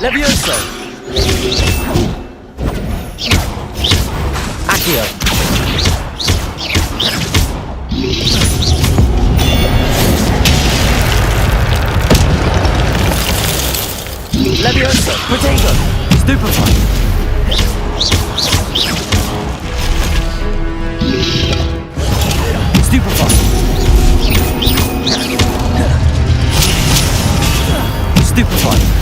Levioso! Accio! Levioso! Protego! Stupefy! Stupefy! Stupefy!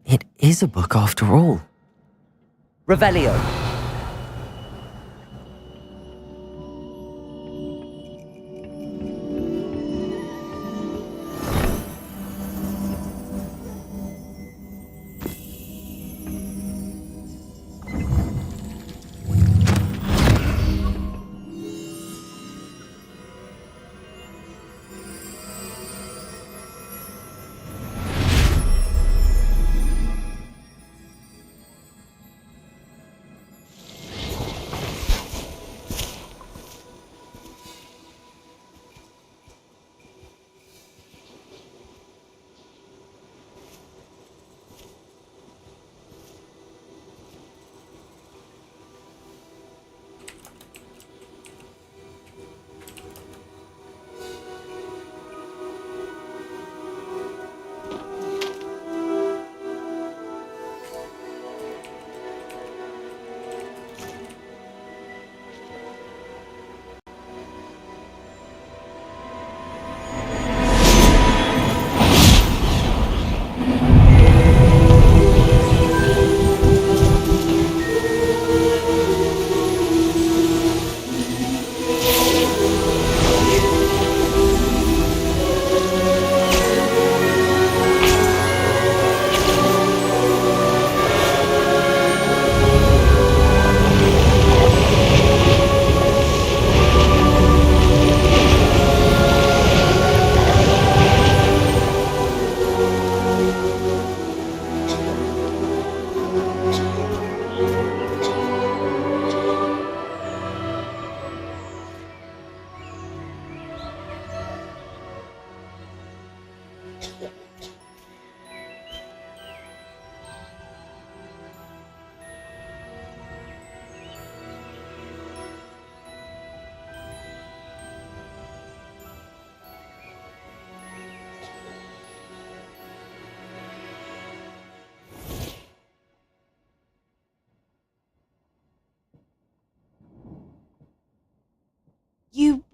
It is a book after all. Revelio.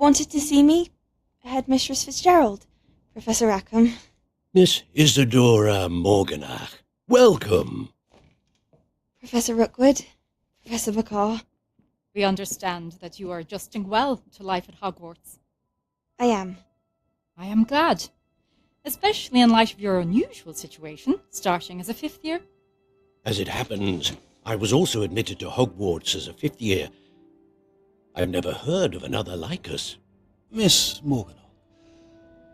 wanted to see me? Headmistress Fitzgerald, Professor Rackham. Miss Isadora Morganach, welcome. Professor Rookwood, Professor Bakar. We understand that you are adjusting well to life at Hogwarts. I am. I am glad, especially in light of your unusual situation, starting as a 5th year. As it happens, I was also admitted to Hogwarts as a 5th year. I've never heard of another like us. Miss Morganach,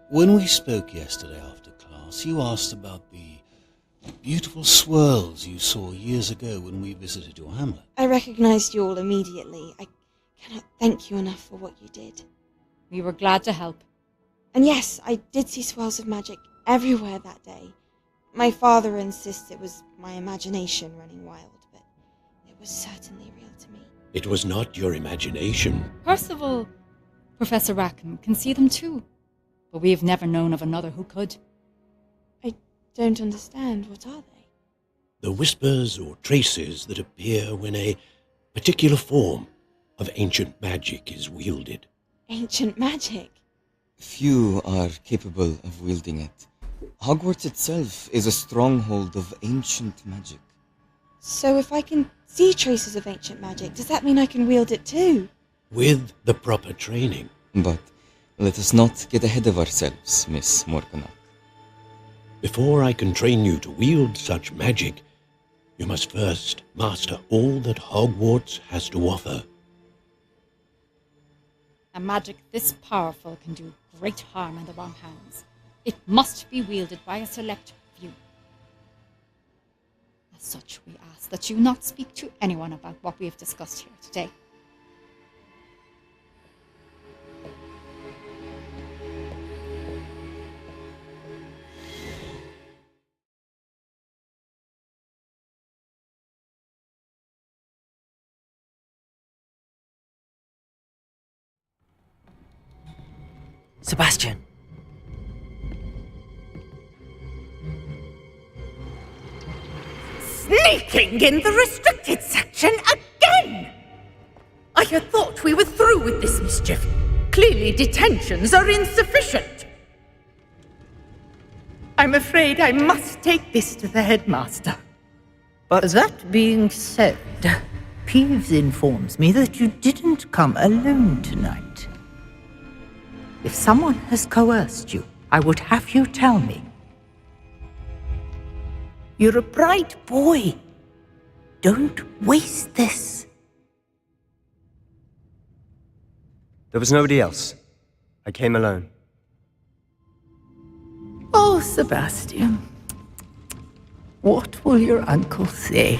when we spoke yesterday after class, you asked about the beautiful swirls you saw years ago when we visited your hamlet. I recognized you all immediately. I cannot thank you enough for what you did. We were glad to help. And yes, I did see swirls of magic everywhere that day. My father insists it was my imagination running wild, but it was certainly real to me. It was not your imagination. Percival, Professor Rackham, can see them too, but we have never known of another who could. I don't understand. What are they? The whispers or traces that appear when a particular form of ancient magic is wielded. Ancient magic? Few are capable of wielding it. Hogwarts itself is a stronghold of ancient magic. So if I can see traces of ancient magic, does that mean I can wield it too? With the proper training. But let us not get ahead of ourselves, Miss Morganach. Before I can train you to wield such magic, you must first master all that Hogwarts has to offer. A magic this powerful can do great harm in the wrong hands. It must be wielded by a select few. As such, we ask that you not speak to anyone about what we have discussed here today. Sebastian! Sneaking in the restricted section again! I had thought we were through with this mischief. Clearly detentions are insufficient. I'm afraid I must take this to the headmaster. But that being said, Peeves informs me that you didn't come alone tonight. If someone has coerced you, I would have you tell me. You're a bright boy. Don't waste this. There was nobody else. I came alone. Oh, Sebastian. What will your uncle say?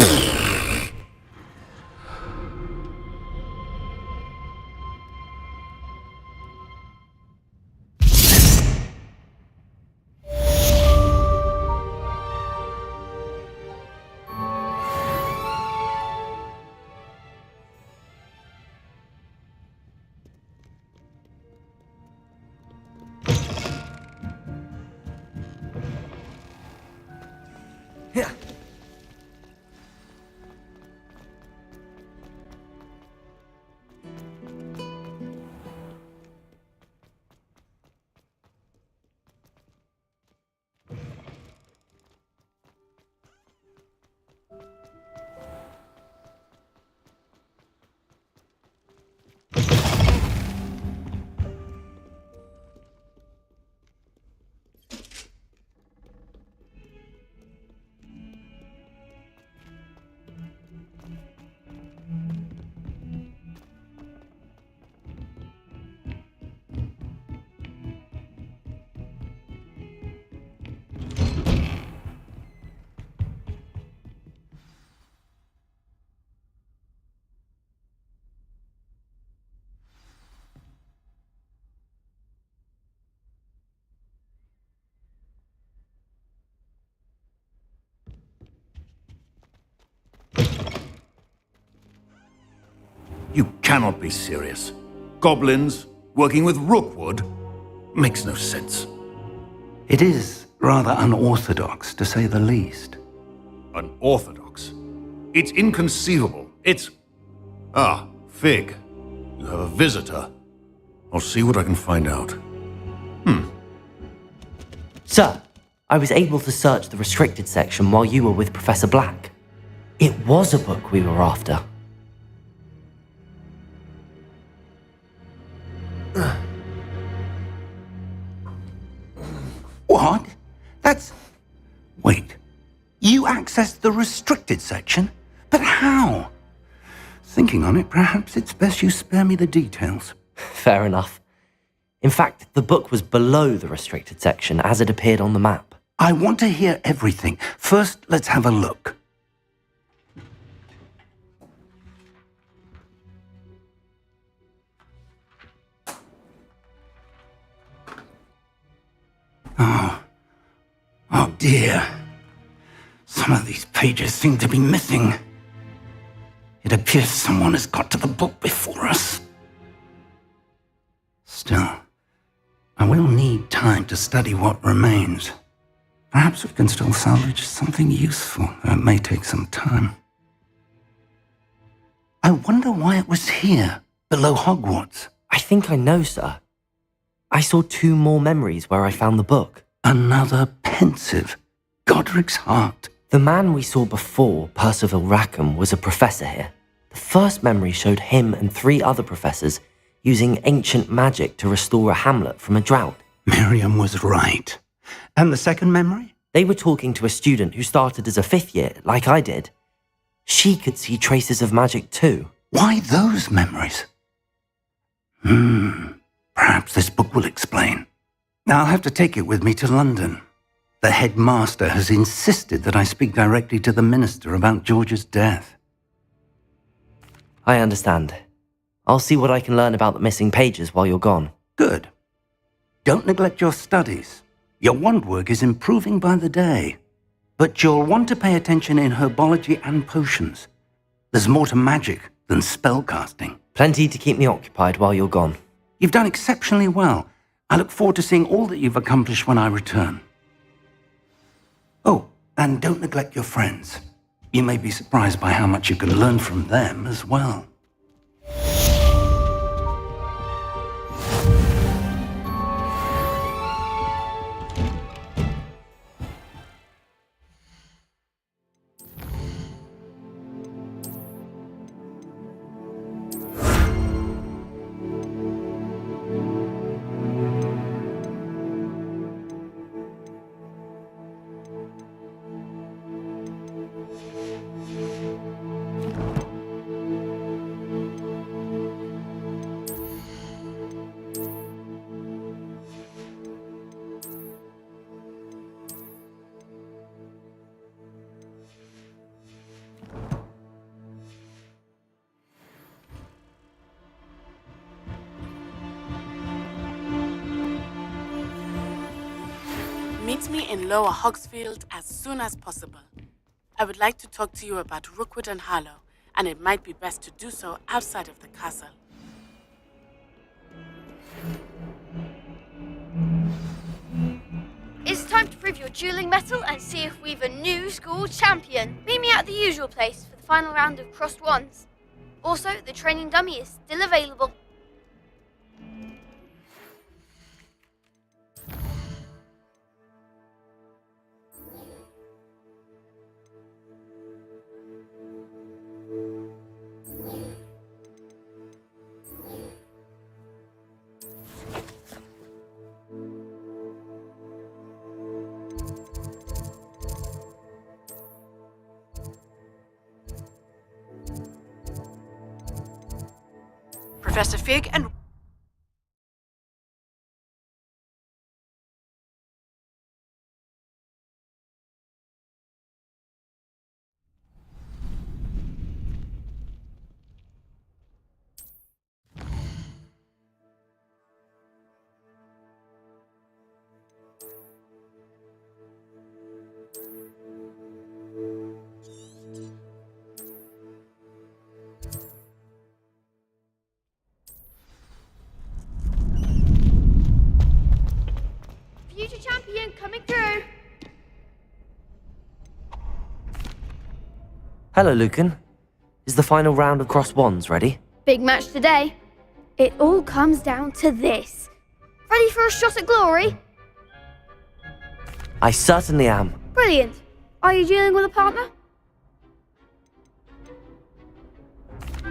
You cannot be serious. Goblins working with Rookwood makes no sense. It is rather unorthodox, to say the least. Unorthodox? It's inconceivable. It's... Ah, Fig. You have a visitor. I'll see what I can find out. Sir, I was able to search the restricted section while you were with Professor Black. It was a book we were after. What? That's... Wait. You accessed the restricted section? But how? Thinking on it, perhaps it's best you spare me the details. Fair enough. In fact, the book was below the restricted section as it appeared on the map. I want to hear everything. First, let's have a look. Oh dear. Some of these pages seem to be missing. It appears someone has got to the book before us. Still, I will need time to study what remains. Perhaps we can still salvage something useful, though it may take some time. I wonder why it was here, below Hogwarts. I think I know, sir. I saw 2 more memories where I found the book. Another pensive. Godric's heart. The man we saw before, Percival Rackham, was a professor here. The first memory showed him and 3 other professors using ancient magic to restore a hamlet from a drought. Miriam was right. And the second memory? They were talking to a student who started as a 5th year, like I did. She could see traces of magic too. Why those memories? Perhaps this book will explain. I'll have to take it with me to London. The headmaster has insisted that I speak directly to the minister about George's death. I understand. I'll see what I can learn about the missing pages while you're gone. Good. Don't neglect your studies. Your wand work is improving by the day. But you'll want to pay attention in herbology and potions. There's more to magic than spellcasting. Plenty to keep me occupied while you're gone. You've done exceptionally well. I look forward to seeing all that you've accomplished when I return. Oh, and don't neglect your friends. You may be surprised by how much you can learn from them as well. Meet me in Lower Hogsfield as soon as possible. I would like to talk to you about Rookwood and Harlow, and it might be best to do so outside of the castle. It's time to prove your dueling mettle and see if we've a new school champion. Meet me at the usual place for the final round of crossed wands. Also, the training dummy is still available. Professor Fig and... Future champion coming through. Hello, Lucan. Is the final round of crossed wands ready? Big match today. It all comes down to this. Ready for a shot at glory? I certainly am. Brilliant. Are you dealing with a partner?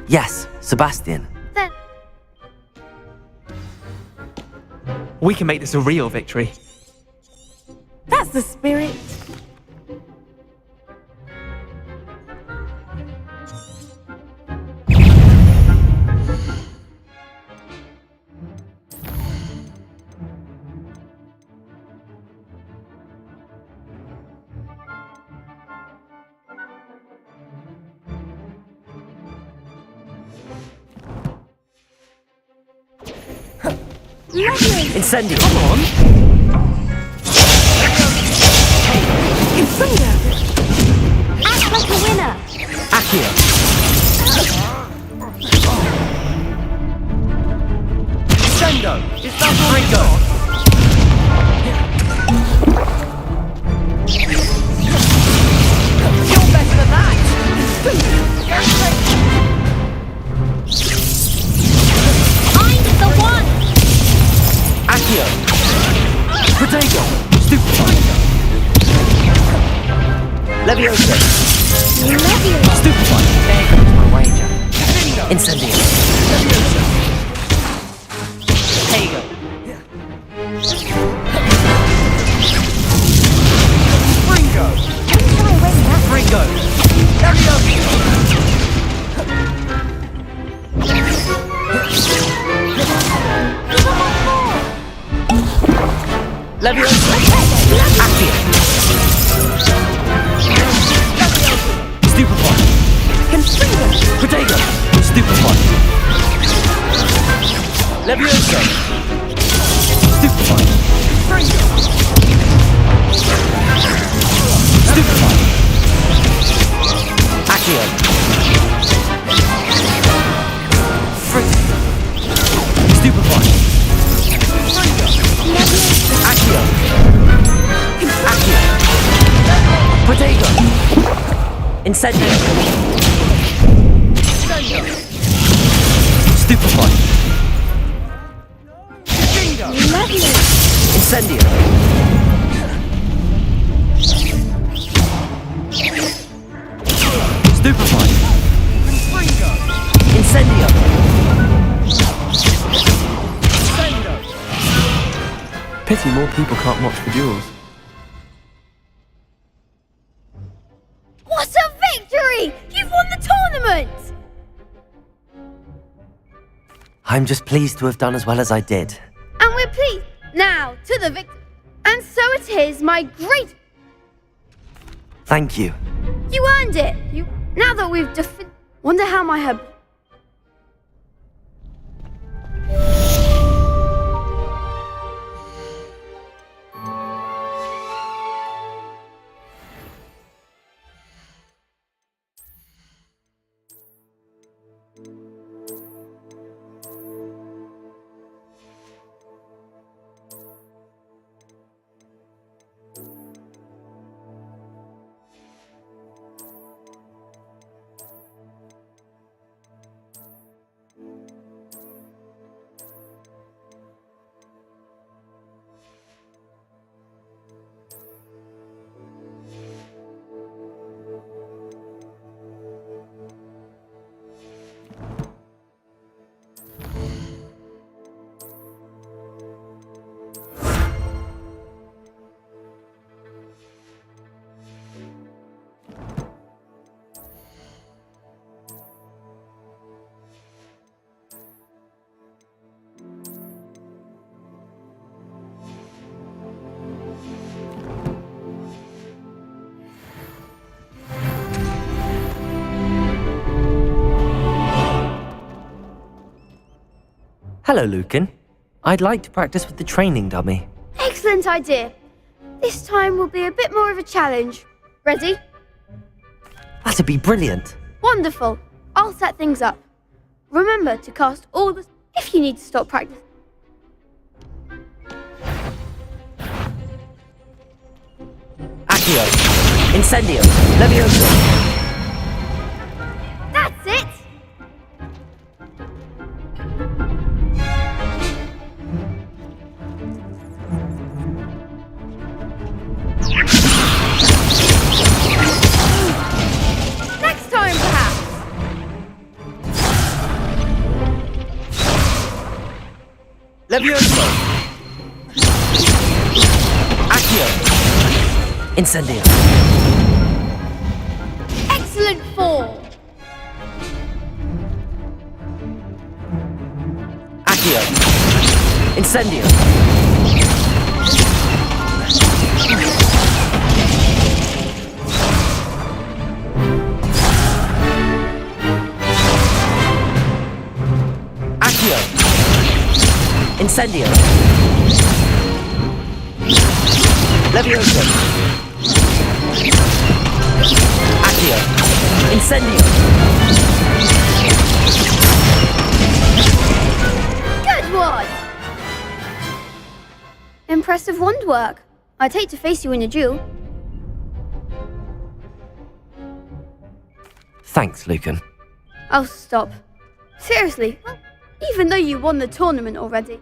Yes, Sebastian. Then We can make this a real victory. That's the spirit. Incendio! Come on! Incendio! Act like a winner! Accio! Sendo! Is that Ringo? You're better than that! I'm the one! Accio! Protego! Stupefy! Leviosa! Leviosa! Stupefy! There goes my wager. Incendio! Protego! Ringo! Ringo! Leviosa! Leviosa! Accio! Stupefy! Confringo! Protego! Stupefy! Leviosa! Stupefy! Stupefy! Accio! Stupefy! Accio! Accio! Protego! Incendio! Stupefy! Incendio! Stupefy! Incendio! Pity more people can't watch the duels. what a victory! You've won the tournament! I'm just pleased to have done as well as I did. And we're pleased now to the victor. And so it is, my great. Thank you. You earned it. Now that we've wonder how my hub. Hello, Lucan. I'd like to practice with the training dummy. Excellent idea. This time will be a bit more of a challenge. Ready? That'd be brilliant. Wonderful. I'll set things up. Remember to cast all the... if you need to stop practice. Accio! Incendio! Leviosa! That's it! Levioso! Accio! Incendio! Excellent fall! Accio! Incendio! Accio! Incendio! Levioso! Accio! Incendio! Good one! Impressive wand work. I'd hate to face you in a duel. Thanks, Lucan. Oh, stop. Seriously, even though you won the tournament already.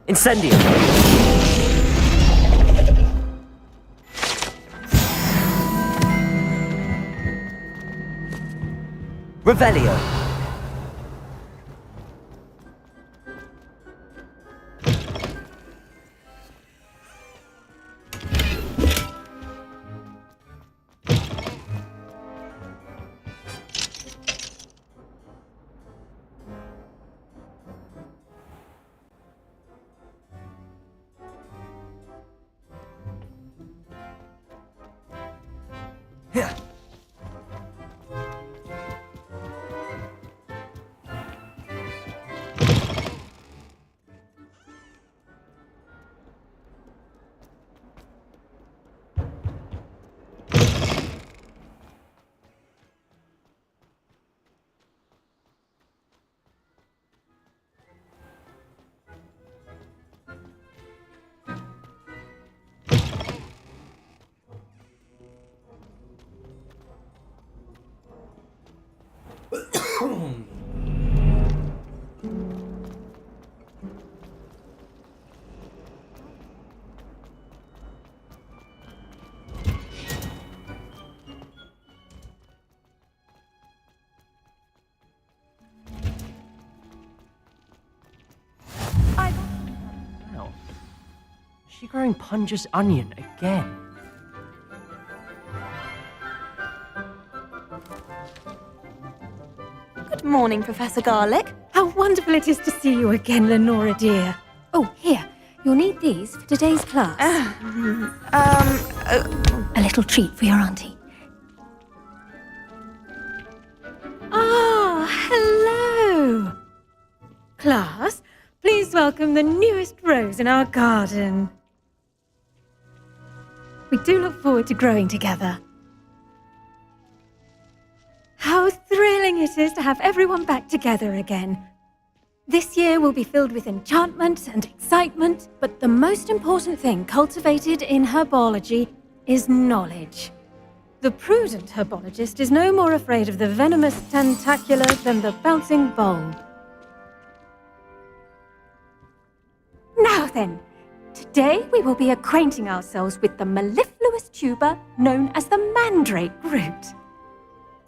Incendio! Revelio! Yeah. Wow. Is she growing Punja's onion again? Good morning, Professor Garlic. How wonderful it is to see you again, Lenora dear. Oh, here, you'll need these for today's class. A little treat for your auntie. Ah, hello. Class, please welcome the newest rose in our garden. We do look forward to growing together. How thrilling it is to have everyone back together again. This year will be filled with enchantment and excitement, but the most important thing cultivated in herbology is knowledge. The prudent herbologist is no more afraid of the venomous tentacula than the bouncing bulb. Now then, today we will be acquainting ourselves with the mellifluous tuber known as the mandrake root.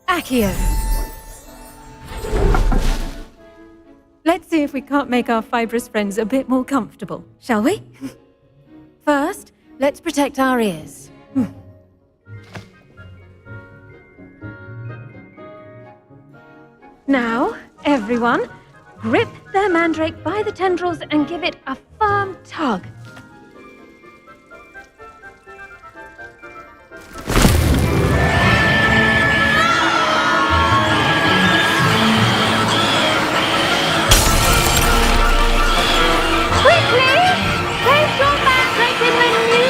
Accio. Let's see if we can't make our fibrous friends a bit more comfortable, shall we? First, let's protect our ears. Now, everyone, grip their mandrake by the tendrils and give it a firm tug. Quickly! Place your mandrake in the new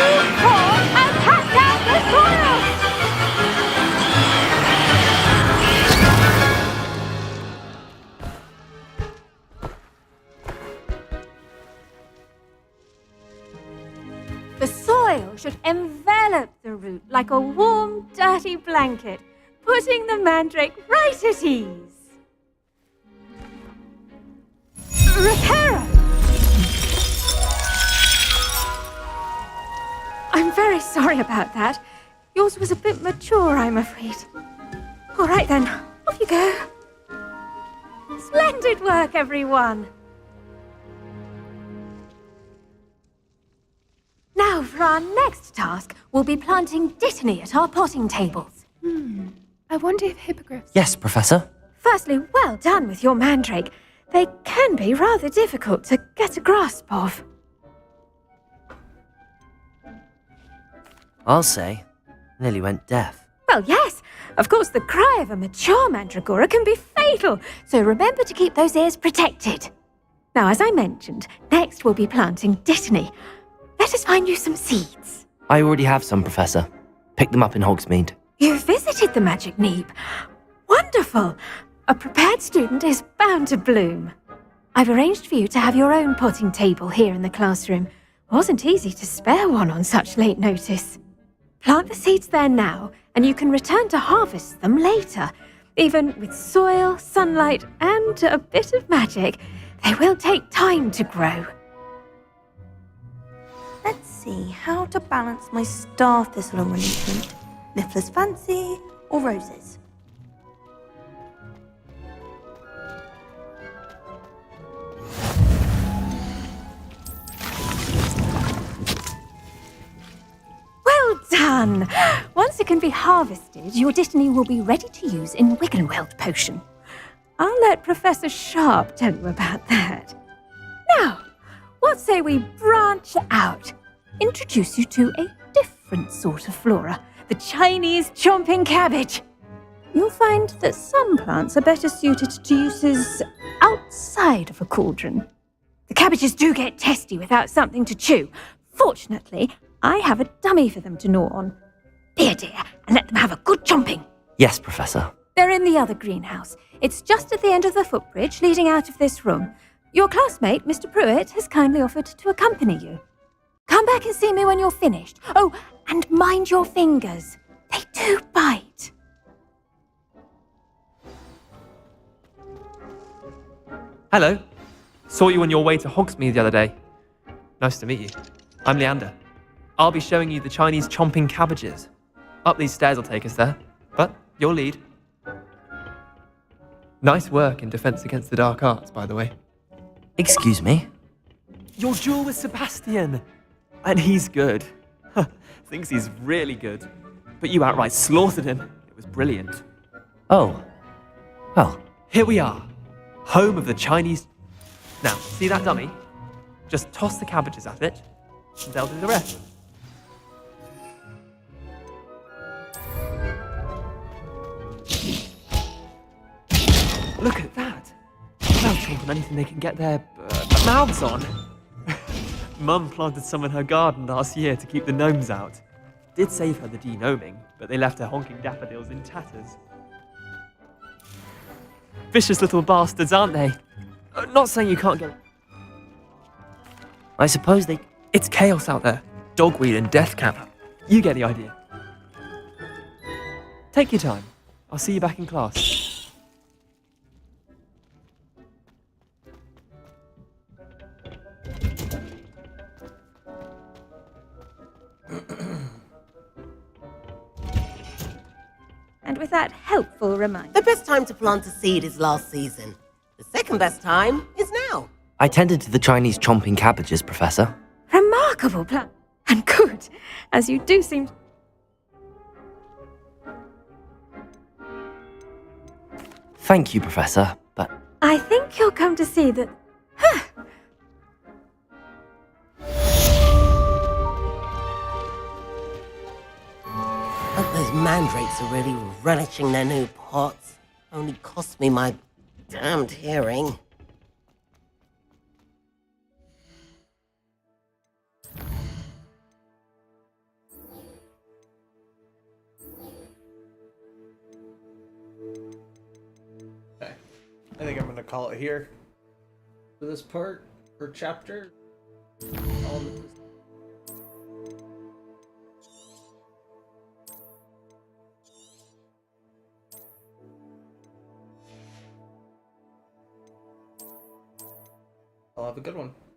soil should envelop the root like a warm, dirty blanket, putting the mandrake right at ease. Reparo! I'm very sorry about that. Yours was a bit mature, I'm afraid. All right then, off you go. Splendid work, everyone! Now, for our next task, we'll be planting dittany at our potting tables. I wonder if hippogriffs... Yes, Professor. Firstly, well done with your mandrake. They can be rather difficult to get a grasp of. I'll say, nearly went deaf. Well, yes. Of course, the cry of a mature mandragora can be fatal, so remember to keep those ears protected. Now, as I mentioned, next we'll be planting dittany. Let us find you some seeds. I already have some, Professor. Picked them up in Hogsmeade. You visited the Magic Neep. Wonderful. A prepared student is bound to bloom. I've arranged for you to have your own potting table here in the classroom. Wasn't easy to spare one on such late notice. Plant the seeds there now, and you can return to harvest them later. Even with soil, sunlight, and a bit of magic, they will take time to grow. Let's see how to balance my star thistle arrangement. Miffler's Fancy or roses? Well done! Once it can be harvested, your dittany will be ready to use in Wiggenweld potion. I'll let Professor Sharp tell you about that. Now, what say we branch out? Introduce you to a different sort of flora, the Chinese chomping cabbage. You'll find that some plants are better suited to uses outside of a cauldron. The cabbages do get testy without something to chew. Fortunately, I have a dummy for them to gnaw on. Be a dear and let them have a good chomping. Yes, Professor. They're in the other greenhouse. It's just at the end of the footbridge leading out of this room. Your classmate, Mr. Pruitt, has kindly offered to accompany you. Come back and see me when you're finished. Oh, and mind your fingers. They do bite. Hello. Saw you on your way to Hogsmeade the other day. Nice to meet you. I'm Leander. I'll be showing you the Chinese chomping cabbages. Up these stairs will take us there, but you'll lead. Nice work in Defense Against the Dark Arts, by the way. Excuse me? Your duel with Sebastian! And he's good. Thinks he's really good. But you outright slaughtered him. It was brilliant. Oh. Well. Here we are. Home of the Chinese... Now, see that dummy? Just toss the cabbages at it, and they'll do the rest. Look at that. They'll chomp on anything they can get their mouths on. Mum planted some in her garden last year to keep the gnomes out. Did save her the de-gnoming, but they left her honking daffodils in tatters. Vicious little bastards, aren't they? Not saying you can't get... I suppose they... It's chaos out there. Dogweed and death camp. You get the idea. Take your time. I'll see you back in class. And with that helpful reminder... The best time to plant a seed is last season. The second best time is now. I tended to the Chinese chomping cabbages, Professor. Remarkable plan. And good, as you do seem... Thank you, Professor, but... I think you'll come to see that... Hope those mandrakes are really relishing their new pots. Only cost me my damned hearing. Okay. I think I'm going to call it here for this part, or chapter. Y'all have a good one.